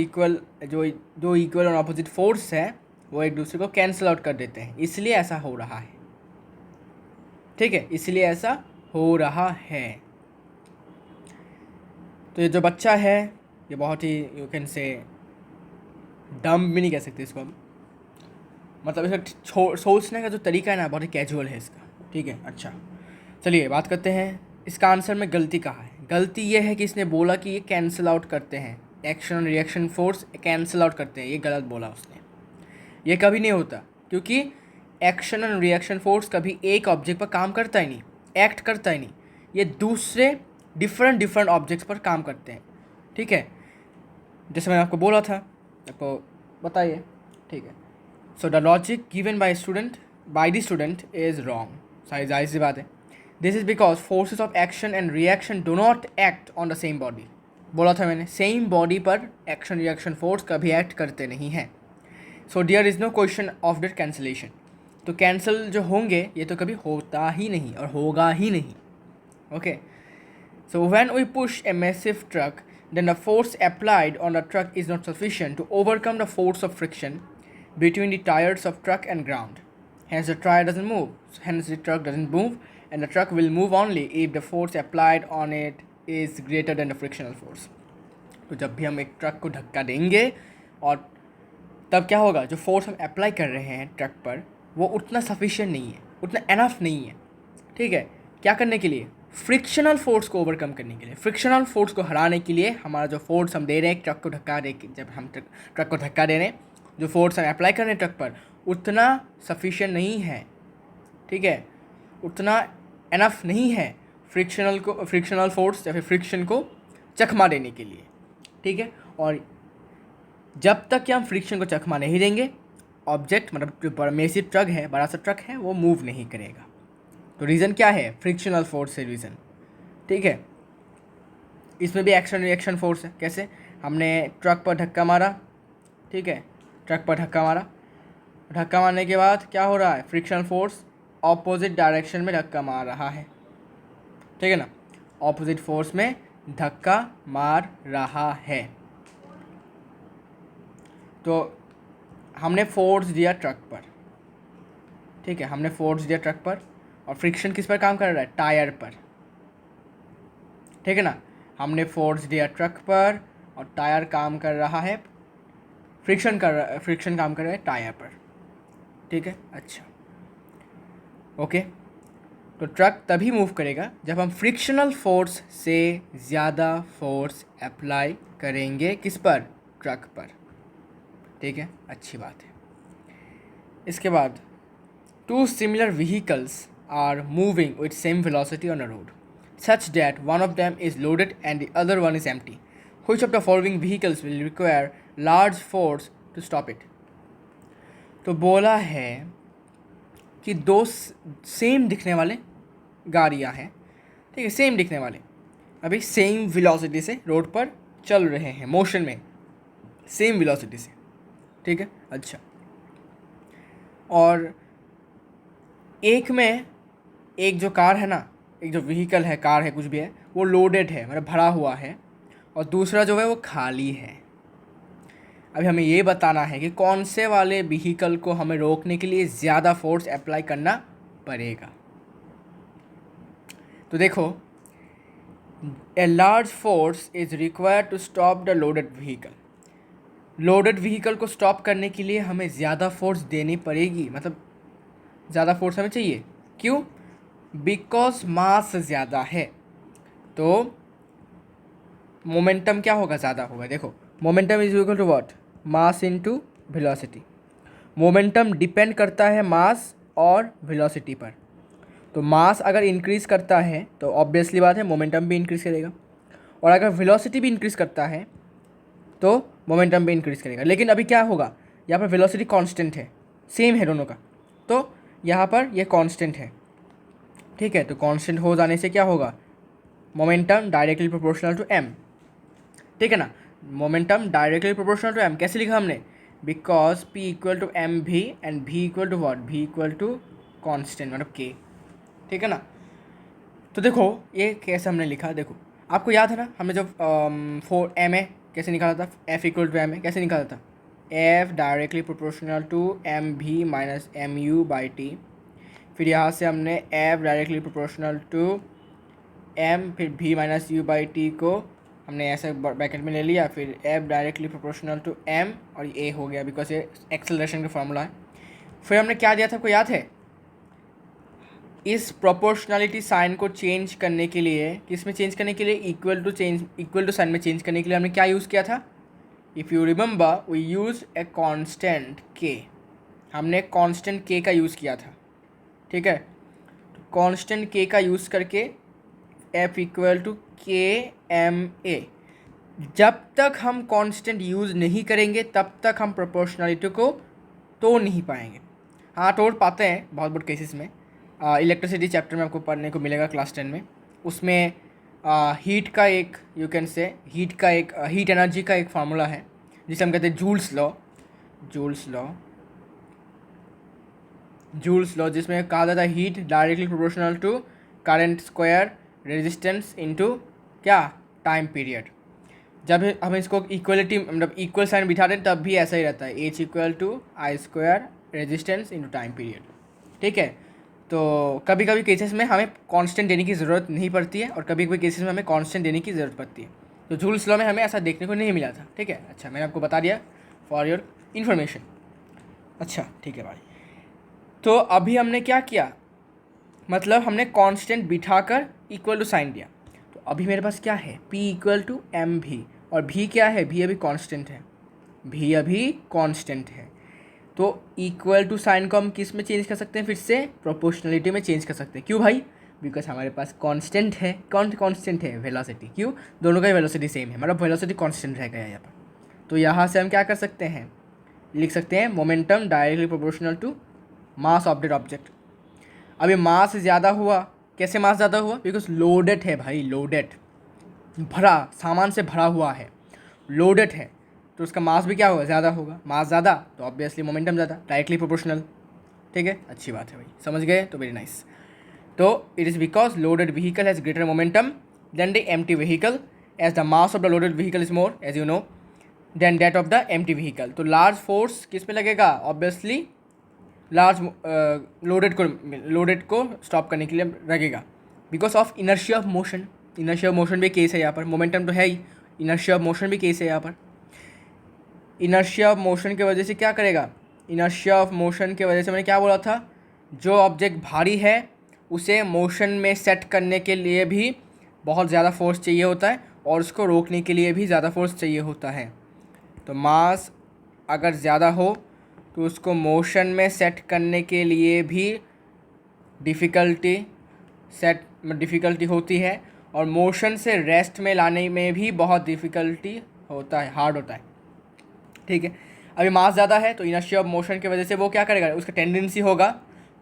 इक्वल और ऑपोजिट फोर्स है वो एक दूसरे को कैंसिल आउट कर देते हैं, इसलिए ऐसा हो रहा है, ठीक है, इसलिए ऐसा हो रहा है। तो ये जो बच्चा है ये बहुत ही, यू कैन से, डम भी नहीं कह सकते इसको हम, मतलब इसका सोचने का जो तरीका है ना बहुत ही कैजुअल है इसका, ठीक है। अच्छा, चलिए बात करते हैं इसका आंसर में गलती कहाँ है। गलती ये है कि इसने बोला कि ये कैंसिल आउट करते हैं, एक्शन और रिएक्शन फोर्स कैंसिल आउट करते हैं, ये गलत बोला उसने। ये कभी नहीं होता, क्योंकि एक्शन और रिएक्शन फोर्स कभी एक ऑब्जेक्ट पर काम करता ही नहीं, एक्ट करता ही नहीं, ये दूसरे डिफरेंट ऑब्जेक्ट्स पर काम करते हैं, ठीक है। जैसे मैंने आपको बोला था, आपको बताइए, ठीक है। So the logic given by the student is wrong. सारी जाहिर सी बात है। This is because forces of action and reaction do not act on the same body. बोला था मैंने, सेम बॉडी पर एक्शन रिएक्शन फोर्स कभी एक्ट करते नहीं हैं। So there is no question of that cancellation. तो कैंसिल जो होंगे ये तो कभी होता ही नहीं और होगा ही नहीं, okay. So when we push a massive truck, then the force applied on the truck is not sufficient to overcome the force of friction between the tires of truck and ground. Hence the tire doesn't move. Hence the truck doesn't move, and the truck will move only if the force applied on it is greater than the frictional force. तो जब भी हम एक truck को धक्का देंगे और तब क्या होगा, जो फोर्स हम अप्लाई कर रहे हैं ट्रक पर वो उतना सफिशिएंट नहीं है, उतना एनफ नहीं है, ठीक है। क्या करने के लिए? फ्रिक्शनल फोर्स को ओवरकम करने के लिए, फ्रिक्शनल फोर्स को हराने के लिए हमारा जो फोर्स हम दे रहे हैं ट्रक को धक्का दे के, जब हम ट्रक को धक्का दे रहे हैं, जो फोर्स हम अप्लाई कर रहे हैं ट्रक पर उतना सफिशिएंट नहीं है, ठीक है, उतना एनफ नहीं है फ्रिक्शनल फोर्स या फिर फ्रिक्शन को चकमा देने के लिए, ठीक है। और जब तक कि हम फ्रिक्शन को चकमा नहीं देंगे, ऑब्जेक्ट मतलब जो मैसिव ट्रक है, बड़ा सा ट्रक है, वो मूव नहीं करेगा। तो रीज़न क्या है? फ्रिक्शनल फोर्स से रीज़न, ठीक है। इसमें भी एक्शन रिएक्शन फोर्स है। कैसे? हमने ट्रक पर धक्का मारा, ठीक है, ट्रक पर धक्का मारा, धक्का मारने के बाद क्या हो रहा है? फ्रिक्शनल फोर्स ऑपोजिट डायरेक्शन में धक्का मार रहा है, ठीक है ना, ऑपोजिट फोर्स में धक्का मार रहा है। तो हमने फोर्स दिया ट्रक पर, ठीक है, हमने फोर्स दिया ट्रक पर, और फ्रिक्शन किस पर काम कर रहा है? टायर पर, ठीक है ना। हमने फोर्स दिया ट्रक पर और टायर काम कर रहा है, फ्रिक्शन काम कर रहा है टायर पर, ठीक है। अच्छा, ओके। तो ट्रक तभी मूव करेगा जब हम फ्रिक्शनल फोर्स से ज़्यादा फोर्स अप्लाई करेंगे, किस पर? ट्रक पर, ठीक है, अच्छी बात है। इसके बाद, two similar vehicles are moving with same velocity on a road such that one of them is loaded and the other one is empty. Which of the following vehicles will require large force to stop it? तो बोला है कि दो same दिखने वाले गाड़ियाँ हैं, ठीक है, सेम दिखने वाले, अभी सेम वेलोसिटी से रोड पर चल रहे हैं, मोशन में, सेम वेलोसिटी से, ठीक है। अच्छा, और एक में एक जो कार है ना, एक जो व्हीकल है, कार है, कुछ भी है, वो लोडेड है, मतलब भरा हुआ है, और दूसरा जो है वो खाली है। अभी हमें ये बताना है कि कौन से वाले व्हीकल को हमें रोकने के लिए ज़्यादा फोर्स अप्लाई करना पड़ेगा। तो देखो, a large force is required to stop the loaded vehicle. Loaded vehicle को स्टॉप करने के लिए हमें ज़्यादा फोर्स देनी पड़ेगी, मतलब ज़्यादा फोर्स हमें चाहिए। क्यों? बिकॉज मास ज़्यादा है, तो मोमेंटम क्या होगा, ज़्यादा होगा। देखो, momentum is equal to what, mass into velocity. Momentum depend करता है मास और वेलोसिटी पर। तो मास अगर इंक्रीज़ करता है तो ऑब्वियसली बात है मोमेंटम भी इंक्रीज़ करेगा, और अगर वेलोसिटी भी इंक्रीज़ करता है तो मोमेंटम भी इंक्रीज़ करेगा। लेकिन अभी क्या होगा, यहाँ पर वेलोसिटी कांस्टेंट है, सेम है दोनों का, तो यहाँ पर ये कांस्टेंट है, ठीक है। तो कांस्टेंट हो जाने से क्या होगा, momentum directly proportional to M, ठीक है ना। Momentum directly proportional to M कैसे लिखा हमने, because P equal to M v and v equal to what, v equal to constant मतलब के, ठीक है ना। तो देखो ये कैसे हमने लिखा, देखो आपको याद है ना, हमने जब फोर एम ए कैसे निकाला था, F equal to M A कैसे निकाला था, F directly proportional to M भी minus M U by T. फिर यहाँ से हमने F directly proportional to M फिर भी माइनस यू बाई टी को हमने ऐसे ब्रैकेट में ले लिया, फिर F directly proportional to M और ये हो गया बिकॉज ये एक्सेलरेशन का फॉर्मूला है। फिर हमने क्या दिया था, आपको याद है, इस प्रोपोर्शनलिटी साइन को चेंज करने के लिए, किस में चेंज करने के लिए, इक्वल टू साइन में चेंज करने के लिए हमने क्या यूज़ किया था, if you remember we use a constant k, हमने कांस्टेंट के का यूज़ किया था, ठीक है। तो कांस्टेंट के का यूज़ करके एफ इक्वल टू के एम ए, जब तक हम कांस्टेंट यूज़ नहीं करेंगे तब तक हम प्रोपोर्शनलिटी को तोड़ नहीं पाएंगे। हाँ, तोड़ पाते हैं बहुत बहुत केसेस में। इलेक्ट्रिसिटी चैप्टर में आपको पढ़ने को मिलेगा क्लास 10 में, उसमें हीट का एक, you can say heat energy का एक फार्मूला है जिसे हम कहते हैं जूल्स लॉ, जिसमें कहा जाता है heat directly proportional to current square resistance into क्या, टाइम पीरियड। जब हम इसको इक्वलिटी मतलब इक्वल साइन बिठा दें तब भी ऐसा ही रहता है, H equal to I square resistance into time period, ठीक है। तो कभी कभी केसेस में हमें कांस्टेंट देने की ज़रूरत नहीं पड़ती है और कभी कभी केसेस में हमें कांस्टेंट देने की ज़रूरत पड़ती है। तो जूल्स लॉ में हमें ऐसा देखने को नहीं मिला था, ठीक है। अच्छा, मैंने आपको बता दिया फॉर योर इन्फॉर्मेशन। अच्छा, ठीक है भाई। तो अभी हमने क्या किया, मतलब हमने कांस्टेंट बिठाकर इक्वल टू साइन दिया। तो अभी मेरे पास क्या है, P इक्वल टू एम भी, और भी क्या है, भी अभी कांस्टेंट है, तो इक्वल टू साइन को हम किस में चेंज कर सकते हैं, फिर से प्रोपोर्शनलिटी में चेंज कर सकते हैं। क्यों भाई, बिकॉज हमारे पास कांस्टेंट है, कौन कांस्टेंट है, वेलोसिटी। क्यों, दोनों का वेलोसिटी सेम है, मतलब वेलोसिटी कांस्टेंट रहेगा यहाँ पर। तो यहाँ से हम क्या कर सकते हैं, लिख सकते हैं momentum directly proportional to mass of that object. अभी मास ज़्यादा हुआ, कैसे मास ज़्यादा हुआ, बिकॉज लोडेड है भाई, लोडेड, भरा, सामान से भरा हुआ है, लोडेड है, तो उसका मास भी क्या होगा, ज़्यादा होगा। मास ज़्यादा तो ऑब्वियसली मोमेंटम ज़्यादा, डायरेक्टली प्रोपोर्शनल, ठीक है। अच्छी बात है भाई, समझ गए तो वेरी नाइस। तो it is because loaded vehicle has greater momentum than the empty vehicle as the mass of the loaded vehicle is more as you know than that of the empty vehicle. तो large force किस पे लगेगा, obviously large loaded को stop करने के लिए लगेगा, because of inertia of motion. Inertia of motion भी केस है यहाँ पर, मोमेंटम तो है ही, इनर्शिया ऑफ मोशन भी केस है यहाँ पर। इनर्शिया ऑफ मोशन की वजह से क्या करेगा, इनर्शिया ऑफ मोशन की वजह से मैंने क्या बोला था, जो ऑब्जेक्ट भारी है उसे मोशन में सेट करने के लिए भी बहुत ज़्यादा फोर्स चाहिए होता है और उसको रोकने के लिए भी ज़्यादा फोर्स चाहिए होता है। तो मास अगर ज़्यादा हो तो उसको मोशन में सेट करने के लिए भी डिफ़िकल्टी होती है, और मोशन से रेस्ट में लाने में भी बहुत डिफ़िकल्टी होता है, हार्ड होता है, ठीक है। अभी मास ज़्यादा है तो इनर्शिया ऑफ मोशन की वजह से वो क्या करेगा, उसका टेंडेंसी होगा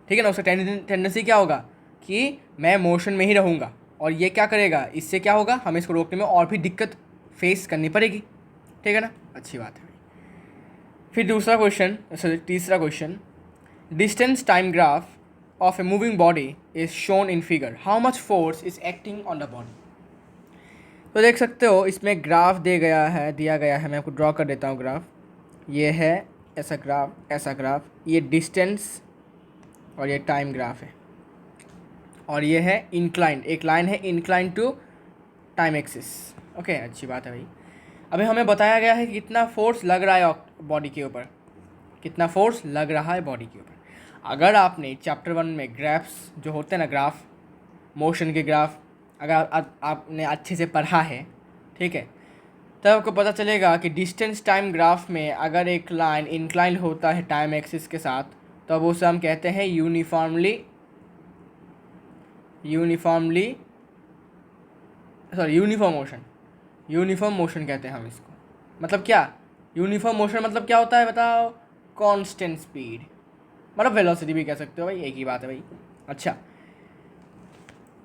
ठीक है ना, उसका टेंडेंसी क्या होगा कि मैं मोशन में ही रहूँगा, और ये क्या करेगा, इससे क्या होगा, हमें इसको रोकने में और भी दिक्कत फेस करनी पड़ेगी। ठीक है ना, अच्छी बात है। फिर दूसरा क्वेश्चन, सॉरी तीसरा question, distance time graph of a moving body is shown in figure, how much force is acting on the body. तो देख सकते हो इसमें ग्राफ दिया गया है, मैं आपको ड्रॉ कर देता हूँ ग्राफ। ये है ऐसा ग्राफ, ऐसा ग्राफ, ये डिस्टेंस और ये टाइम ग्राफ है, और ये है इंक्लाइन, एक लाइन है incline to time axis. Okay, अच्छी बात है भाई। अभी हमें बताया गया है कि कितना फोर्स लग रहा है बॉडी के ऊपर, कितना फोर्स लग रहा है बॉडी के ऊपर। अगर आपने चैप्टर 1 में ग्राफ्स जो होते हैं ना, ग्राफ, मोशन के ग्राफ, अगर आपने अच्छे से पढ़ा है, ठीक है, तब आपको पता चलेगा कि डिस्टेंस टाइम ग्राफ में अगर एक लाइन इंक्लाइन होता है टाइम एक्सिस के साथ, तो अब उसे हम कहते हैं यूनिफॉर्म मोशन, यूनिफॉर्म मोशन कहते हैं हम इसको। मतलब क्या, यूनिफॉर्म मोशन मतलब क्या होता है बताओ, कांस्टेंट स्पीड, मतलब वेलोसिटी भी कह सकते हो भाई, एक ही बात है भाई। अच्छा,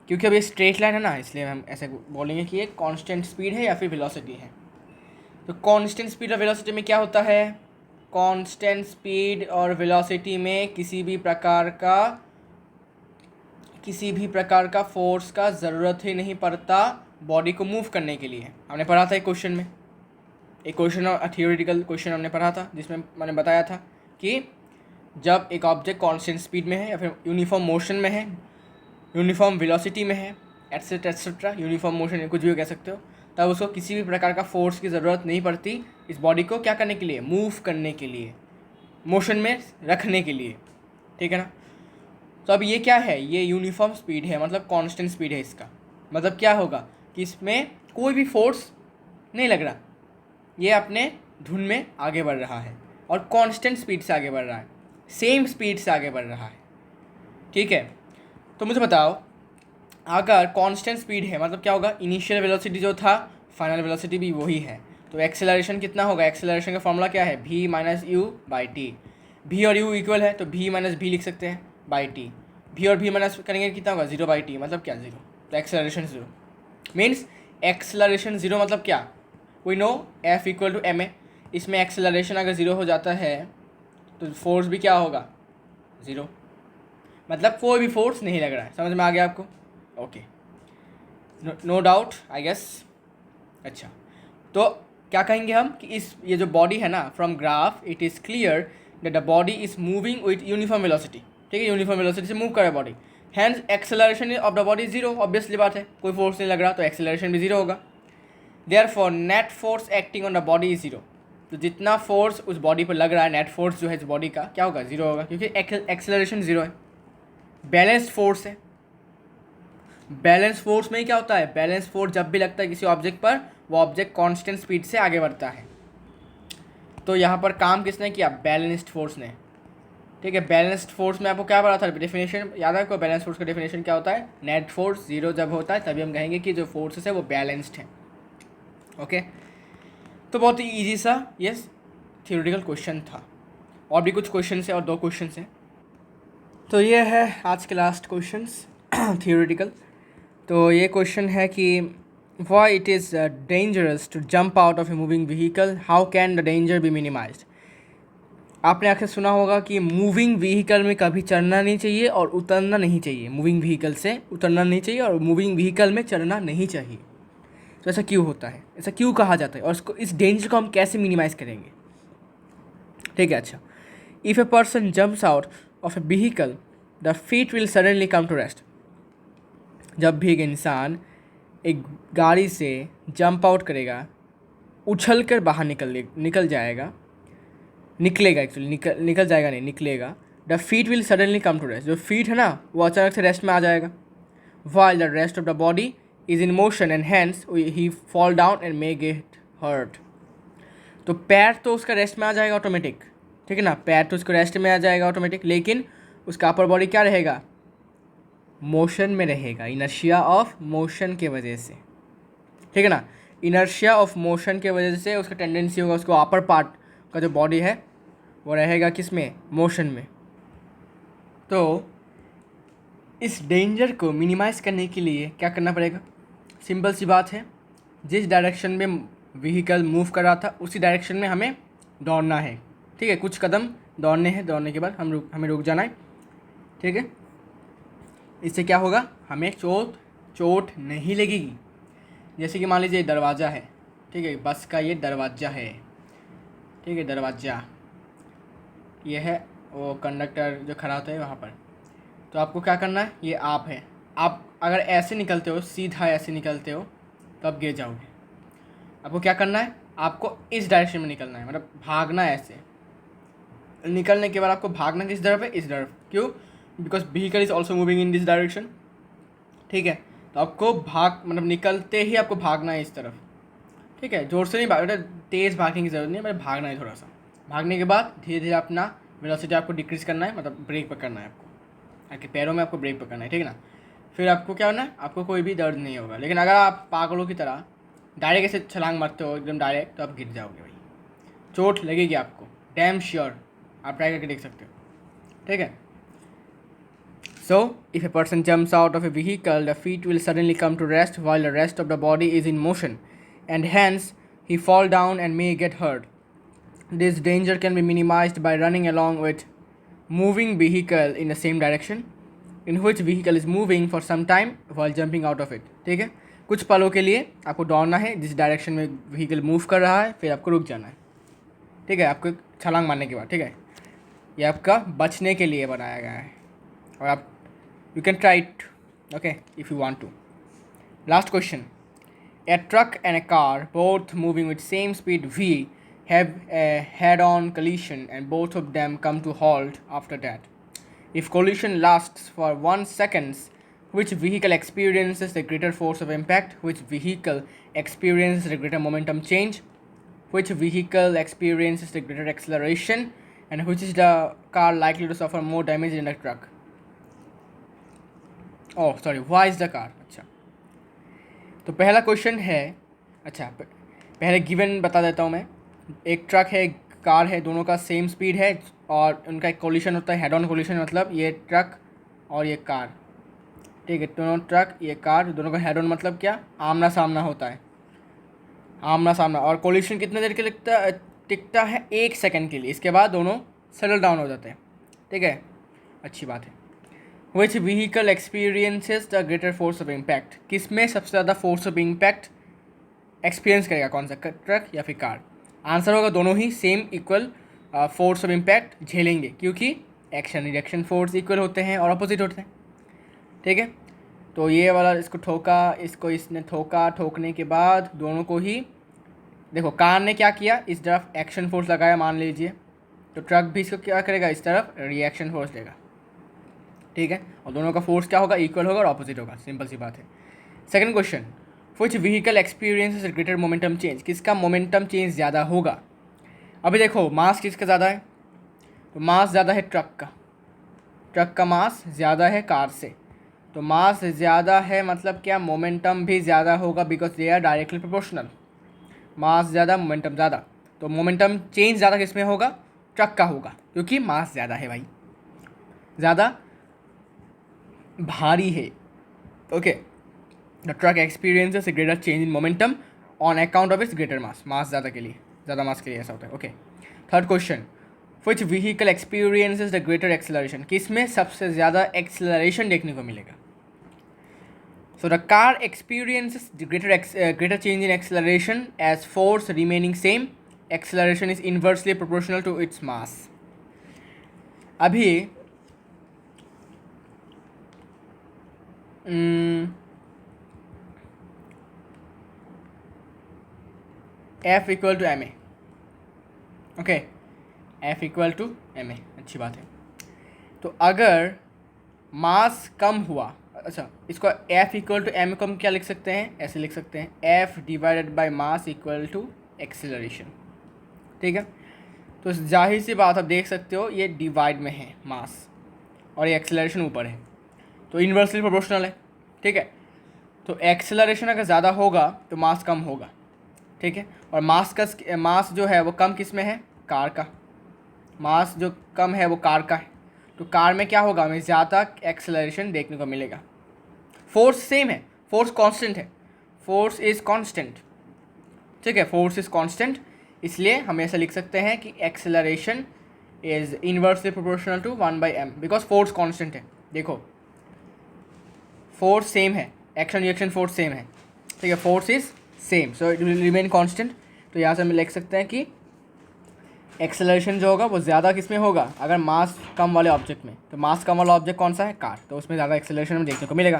क्योंकि अब ये स्ट्रेट लाइन है ना, इसलिए हम ऐसे बोलेंगे कि ये कांस्टेंट स्पीड है या फिर वेलोसिटी है। तो कांस्टेंट स्पीड और वेलोसिटी में क्या होता है, कांस्टेंट स्पीड और वेलोसिटी में किसी भी प्रकार का फोर्स का ज़रूरत ही नहीं पड़ता बॉडी को मूव करने के लिए। हमने पढ़ा था एक क्वेश्चन में, एक क्वेश्चन और थियोरेटिकल क्वेश्चन हमने पढ़ा था, जिसमें मैंने बताया था कि जब एक ऑब्जेक्ट कांस्टेंट स्पीड में है या फिर यूनिफॉर्म मोशन में है, यूनिफॉर्म वेलोसिटी में है, एट्सेट्रा, यूनिफॉर्म मोशन कुछ भी कह सकते हो, तब उसको किसी भी प्रकार का फोर्स की ज़रूरत नहीं पड़ती इस बॉडी को क्या करने के लिए, मूव करने के लिए, मोशन में रखने के लिए। ठीक है ना। तो अब ये क्या है, ये यूनिफॉर्म स्पीड है, मतलब कांस्टेंट स्पीड है। इसका मतलब क्या होगा कि इसमें कोई भी फोर्स नहीं लग रहा, ये अपने धुन में आगे बढ़ रहा है और कांस्टेंट स्पीड से आगे बढ़ रहा है, सेम स्पीड से आगे बढ़ रहा है। ठीक है, तो मुझे बताओ, अगर कांस्टेंट स्पीड है मतलब क्या होगा, इनिशियल वेलोसिटी जो था फाइनल वेलोसिटी भी वही है, तो एक्सेलरेशन कितना होगा, एक्सेलरेशन का फॉर्मूला क्या है, v minus you by T. v और u इक्वल है तो v माइनस भी लिख सकते हैं बाई टी, v और v माइनस करेंगे कितना होगा, 0 बाई टी, मतलब क्या 0, तो एक्सेलरेशन 0 मीन्स एक्सेलरेशन 0 मतलब क्या, we know f equal to ma, इसमें एक्सेलरेशन अगर 0 हो जाता है तो फोर्स भी क्या होगा, 0, मतलब कोई भी फोर्स नहीं लग रहा है। समझ में आ गया आपको, okay, no doubt I guess. अच्छा, तो क्या कहेंगे हम कि ये जो बॉडी है ना, from graph it is clear that the body is moving with uniform velocity. ठीक है, यूनिफॉर्म वेलोसिटी से मूव कर रहा है body, hence acceleration of the body 0, obviously बात है, कोई फोर्स नहीं लग रहा तो एक्सेलरेशन भी 0 होगा। Therefore net force acting on the body is 0, तो जितना फोर्स उस बॉडी पर लग रहा है, नेट फोर्स जो है इस बॉडी का क्या होगा, 0 होगा, क्योंकि एक्सेलरेशन 0 है, बैलेंस्ड फोर्स है। बैलेंस फोर्स में ही क्या होता है, बैलेंस फोर्स जब भी लगता है किसी ऑब्जेक्ट पर, वो ऑब्जेक्ट कांस्टेंट स्पीड से आगे बढ़ता है। तो यहाँ पर काम किसने किया, बैलेंस्ड फोर्स ने। ठीक है, बैलेंस्ड फोर्स में आपको क्या पढ़ा था, डेफिनेशन याद है आपको, बैलेंस फोर्स का डेफिनेशन क्या होता है, नेट फोर्स 0 जब होता है तभी हम कहेंगे कि जो फोर्सेस है वो बैलेंस्ड है। ओके, तो बहुत ही ईजी सा यस थियोरेटिकल क्वेश्चन था, और भी कुछ क्वेश्चन है और 2 क्वेश्चन हैं। तो ये है आज के लास्ट क्वेश्चंस थियोरेटिकल। तो ये क्वेश्चन है कि why it is dangerous to jump out of a moving vehicle, how can the danger be minimised. आपने अक्सर सुना होगा कि मूविंग व्हीकल में कभी चढ़ना नहीं चाहिए और उतरना नहीं चाहिए, मूविंग व्हीकल से उतरना नहीं चाहिए और मूविंग व्हीकल में चढ़ना नहीं चाहिए। तो ऐसा क्यों होता है, ऐसा क्यों कहा जाता है, और इसको, इस डेंजर को हम कैसे मिनिमाइज़ करेंगे। ठीक है, अच्छा, if a person jumps out of a vehicle the feet will suddenly come to rest. जब भी एक इंसान एक गाड़ी से जंप आउट करेगा, उछल कर बाहर निकलेगा, the feet will suddenly come to rest, जो फीट है ना वो अचानक से रेस्ट में आ जाएगा। While the rest of the body is in motion and hence he fall down and may get hurt. तो पैर तो उसका रेस्ट में आ जाएगा ऑटोमेटिक, ठीक है ना, पैर तो उसको रेस्ट में आ जाएगा ऑटोमेटिक, लेकिन उसका अपर बॉडी क्या रहेगा, मोशन में रहेगा, इनर्शिया ऑफ मोशन के वजह से। ठीक है ना, इनर्शिया ऑफ मोशन के वजह से उसका टेंडेंसी होगा, उसको अपर पार्ट का जो बॉडी है वो रहेगा किस में, मोशन में। तो इस डेंजर को मिनिमाइज़ करने के लिए क्या करना पड़ेगा? सिंपल सी बात है, जिस डायरेक्शन में व्हीकल मूव कर रहा था उसी डायरेक्शन में हमें दौड़ना है। ठीक है, कुछ कदम दौड़ने हैं, दौड़ने के बाद हमें रुक जाना है। ठीक है, इससे क्या होगा? हमें चोट नहीं लगेगी। जैसे कि मान लीजिए दरवाज़ा है, ठीक है, बस का ये दरवाज़ा है, ठीक है, दरवाज़ा ये है, वो कंडक्टर जो खड़ा होता है वहाँ पर। तो आपको क्या करना है? ये आप है, आप अगर ऐसे निकलते हो, सीधा ऐसे निकलते हो तो आप गिर जाओगे। आपको क्या करना है? आपको इस डायरेक्शन में निकलना है, मतलब भागना है ऐसे। निकलने के बाद आपको भागना किस तरफ है? इस तरफ। क्यों? Because vehicle is also moving in this direction. ठीक है, तो आपको मतलब निकलते ही आपको भागना है इस तरफ। ठीक है, जोर से नहीं भागना, तेज़ भागने की ज़रूरत नहीं है, मतलब भागना है थोड़ा सा। भागने के बाद धीरे धीरे अपना वेलोसिटी आपको डिक्रीज़ करना है, मतलब ब्रेक पकड़ना है आपको, आपके पैरों में आपको ब्रेक पकड़ना है। ठीक है ना? फिर आपको क्या होना है? आपको कोई भी दर्द नहीं होगा। लेकिन अगर आप पागलों की तरह डायरेक्ट ऐसे छलांग मारते हो एकदम डायरेक्ट, तो आप गिर जाओगे भाई, चोट लगेगी आपको, डैम श्योर। आप ट्राई करके देख सकते हो। ठीक है, so if a person jumps out of a vehicle, the feet will suddenly come to rest while the rest of the body is in motion, and hence he fall down and may get hurt. This danger can be minimized by running along with moving vehicle in the same direction in which vehicle is moving for some time while jumping out of it. ठीक है, कुछ पलों के लिए आपको दौड़ना है जिस डायरेक्शन में व्हीकल मूव कर रहा है, फिर आपको रुक जाना है। ठीक है, आपको छलांग मारने के बाद। ठीक है, ये आपका बचने के लिए बनाया गया है, और आप you can try it, okay, if you want to. Last question. A truck and a car, both moving with same speed v, have a head-on collision and both of them come to halt after that. If collision lasts for 1 second, which vehicle experiences the greater force of impact? Which vehicle experiences the greater momentum change? Which vehicle experiences the greater acceleration? And which is the car likely to suffer more damage than the truck? Oh sorry, why is the car. अच्छा, तो पहला question है, अच्छा पहले given बता देता हूँ मैं। एक ट्रक है, एक कार है, दोनों का सेम स्पीड है और उनका एक कोलिशन होता है, हेड ऑन कोलिशन, मतलब ये ट्रक और ये कार। ठीक है, दोनों ट्रक, ये कार, दोनों का हेड ऑन मतलब क्या? आमना सामना होता है, आमना सामना। और कोलिशन कितने देर के टिकता है? 1 सेकंड के लिए। इसके बाद दोनों सेटल डाउन हो जाते हैं। ठीक है, अच्छी बात है। Which vehicle experiences the greater force of impact? किस में सबसे ज़्यादा फोर्स ऑफ इम्पैक्ट एक्सपीरियंस करेगा? कौन सा, ट्रक या फिर कार? आंसर होगा दोनों ही same equal force of impact झेलेंगे, क्योंकि एक्शन रिएक्शन फोर्स इक्वल होते हैं और अपोजिट होते हैं। ठीक है, तो ये वाला इसको ठोका, इसको इसने ठोका, ठोकने के बाद दोनों को ही, देखो कार ने क्या किया, इस तरफ एक्शन फोर्स लगाया मान लीजिए, तो ट्रक भी इसको क्या करेगा? इस तरफ रिएक्शन फोर्स देगा। ठीक है, और दोनों का फोर्स क्या होगा? इक्वल होगा और ऑपोजिट होगा, सिंपल सी बात है। Second question, which vehicle experiences greater momentum change? किसका मोमेंटम चेंज ज़्यादा होगा? अभी देखो मास किसका ज़्यादा है? तो मास ज़्यादा है ट्रक का, ट्रक का मास ज़्यादा है कार से। तो मास ज़्यादा है मतलब क्या? मोमेंटम भी ज़्यादा होगा, because they are directly proportional. Mass ज़्यादा, मोमेंटम ज़्यादा, तो मोमेंटम चेंज ज़्यादा किस में होगा? ट्रक का होगा, क्योंकि मास ज़्यादा है भाई, ज़्यादा भारी है। Okay, the truck experiences a greater change in momentum on account of its greater mass. Mass ज़्यादा के लिए, ज़्यादा मास के लिए ऐसा होता है। Okay, third question, which vehicle experiences the greater acceleration? किस में सबसे ज़्यादा एक्सेलरेशन देखने को मिलेगा? So the car experiences the greater change in acceleration as force remaining same, acceleration is inversely proportional to its mass. अभी F equal to M A. Okay, F equal to M A, अच्छी बात है। तो अगर मास कम हुआ, अच्छा इसको F equal to M को हम क्या लिख सकते हैं? ऐसे लिख सकते हैं, F divided by mass equal to acceleration. ठीक है, तो जाहिर सी बात आप देख सकते हो ये डिवाइड में है मास और ये एक्सेलरेशन ऊपर है, तो इन्वर्सली प्रोपोर्शनल है। ठीक है, तो एक्सेलरेशन अगर ज़्यादा होगा तो मास कम होगा। ठीक है, और मास जो है वो कम किस में है? कार का। मास जो कम है वो कार का है, तो कार में क्या होगा, हमें ज़्यादा एक्सेलरेशन देखने को मिलेगा। फोर्स सेम है, फोर्स कांस्टेंट है, फोर्स इज़ कांस्टेंट, ठीक है, फोर्स इज़ कांस्टेंट, इसलिए हम ऐसा लिख सकते हैं कि acceleration is inversely proportional to 1/m, because force constant है। देखो फोर्स सेम है, एक्शन रिएक्शन फोर्स सेम है, ठीक है, force is same, so it will remain constant. तो यहाँ से हम लिख सकते हैं कि एक्सेलरेशन जो होगा वो ज़्यादा किस में होगा, अगर मास कम वाले ऑब्जेक्ट में, तो मास कम वाला ऑब्जेक्ट कौन सा है, कार, तो उसमें ज़्यादा एक्सेलरेशन हमें देखने को मिलेगा,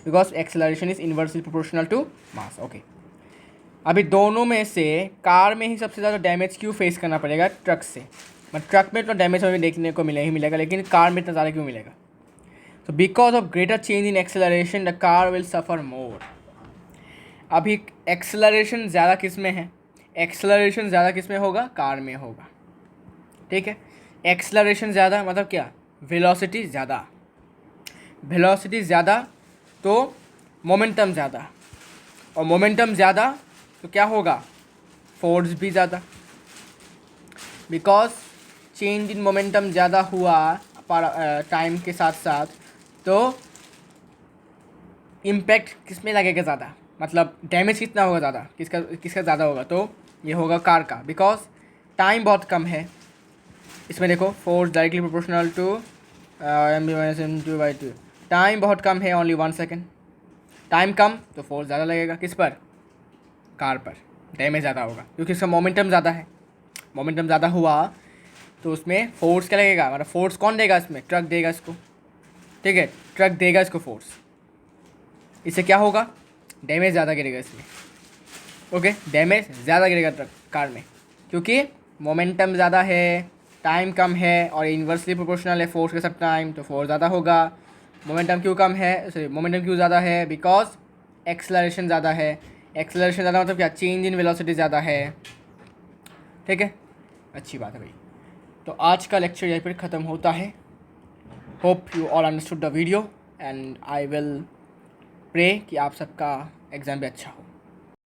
because acceleration is inversely proportional to mass. Okay, अभी दोनों में से कार में ही सबसे ज़्यादा डैमेज क्यों फेस करना पड़ेगा ट्रक से, मतलब ट्रक में तो डैमेज हमें देखने को ही मिलेगा, लेकिन कार में इतना ज़्यादा क्यों मिलेगा। तो because of greater change in acceleration the car will suffer more. अभी एक्सेलरेशन ज़्यादा किस में है, एक्सेलरेशन ज़्यादा किस में होगा, कार में होगा, ठीक है। एक्सेलरेशन ज़्यादा मतलब क्या, वेलोसिटी ज़्यादा, वेलोसिटी ज़्यादा तो मोमेंटम ज़्यादा, और मोमेंटम ज़्यादा तो क्या होगा, फोर्स भी ज़्यादा, बिकॉज चेंज इन मोमेंटम ज़्यादा हुआ टाइम के साथ साथ, तो इम्पैक्ट किस में लगेगा ज़्यादा, मतलब डैमेज कितना होगा ज़्यादा, किसका ज़्यादा होगा, तो ये होगा कार का, बिकॉज टाइम बहुत कम है इसमें। देखो force directly proportional to m/2/2, time बहुत कम है, ओनली 1 सेकेंड, टाइम कम तो फोर्स ज़्यादा लगेगा, किस पर, कार पर, डैमेज ज़्यादा होगा क्योंकि इसका मोमेंटम ज़्यादा है, मोमेंटम ज़्यादा हुआ तो उसमें फोर्स क्या लगेगा, मतलब फोर्स कौन देगा इसमें, ट्रक देगा इसको, ठीक है, ट्रक देगा इसको फोर्स, इससे क्या होगा, डैमेज ज़्यादा गिरेगा इसमें। ओके, डैमेज ज़्यादा गिरेगा ट्रक कार में, क्योंकि मोमेंटम ज़्यादा है, टाइम कम है, और इन्वर्सली प्रोपोर्शनल है फोर्स के साथ टाइम, तो फोर्स ज़्यादा होगा। मोमेंटम क्यों कम है, सॉरी मोमेंटम क्यों ज़्यादा है, बिकॉज एक्सेलरेशन ज़्यादा है, एक्सेलरेशन ज़्यादा मतलब क्या, चेंज इन वेलोसिटी ज़्यादा है, ठीक है, अच्छी बात है भाई। तो आज का लेक्चर यहीं पर ख़त्म होता है। Hope you all understood the video and I will pray कि आप सबका एग्ज़ाम भी अच्छा हो।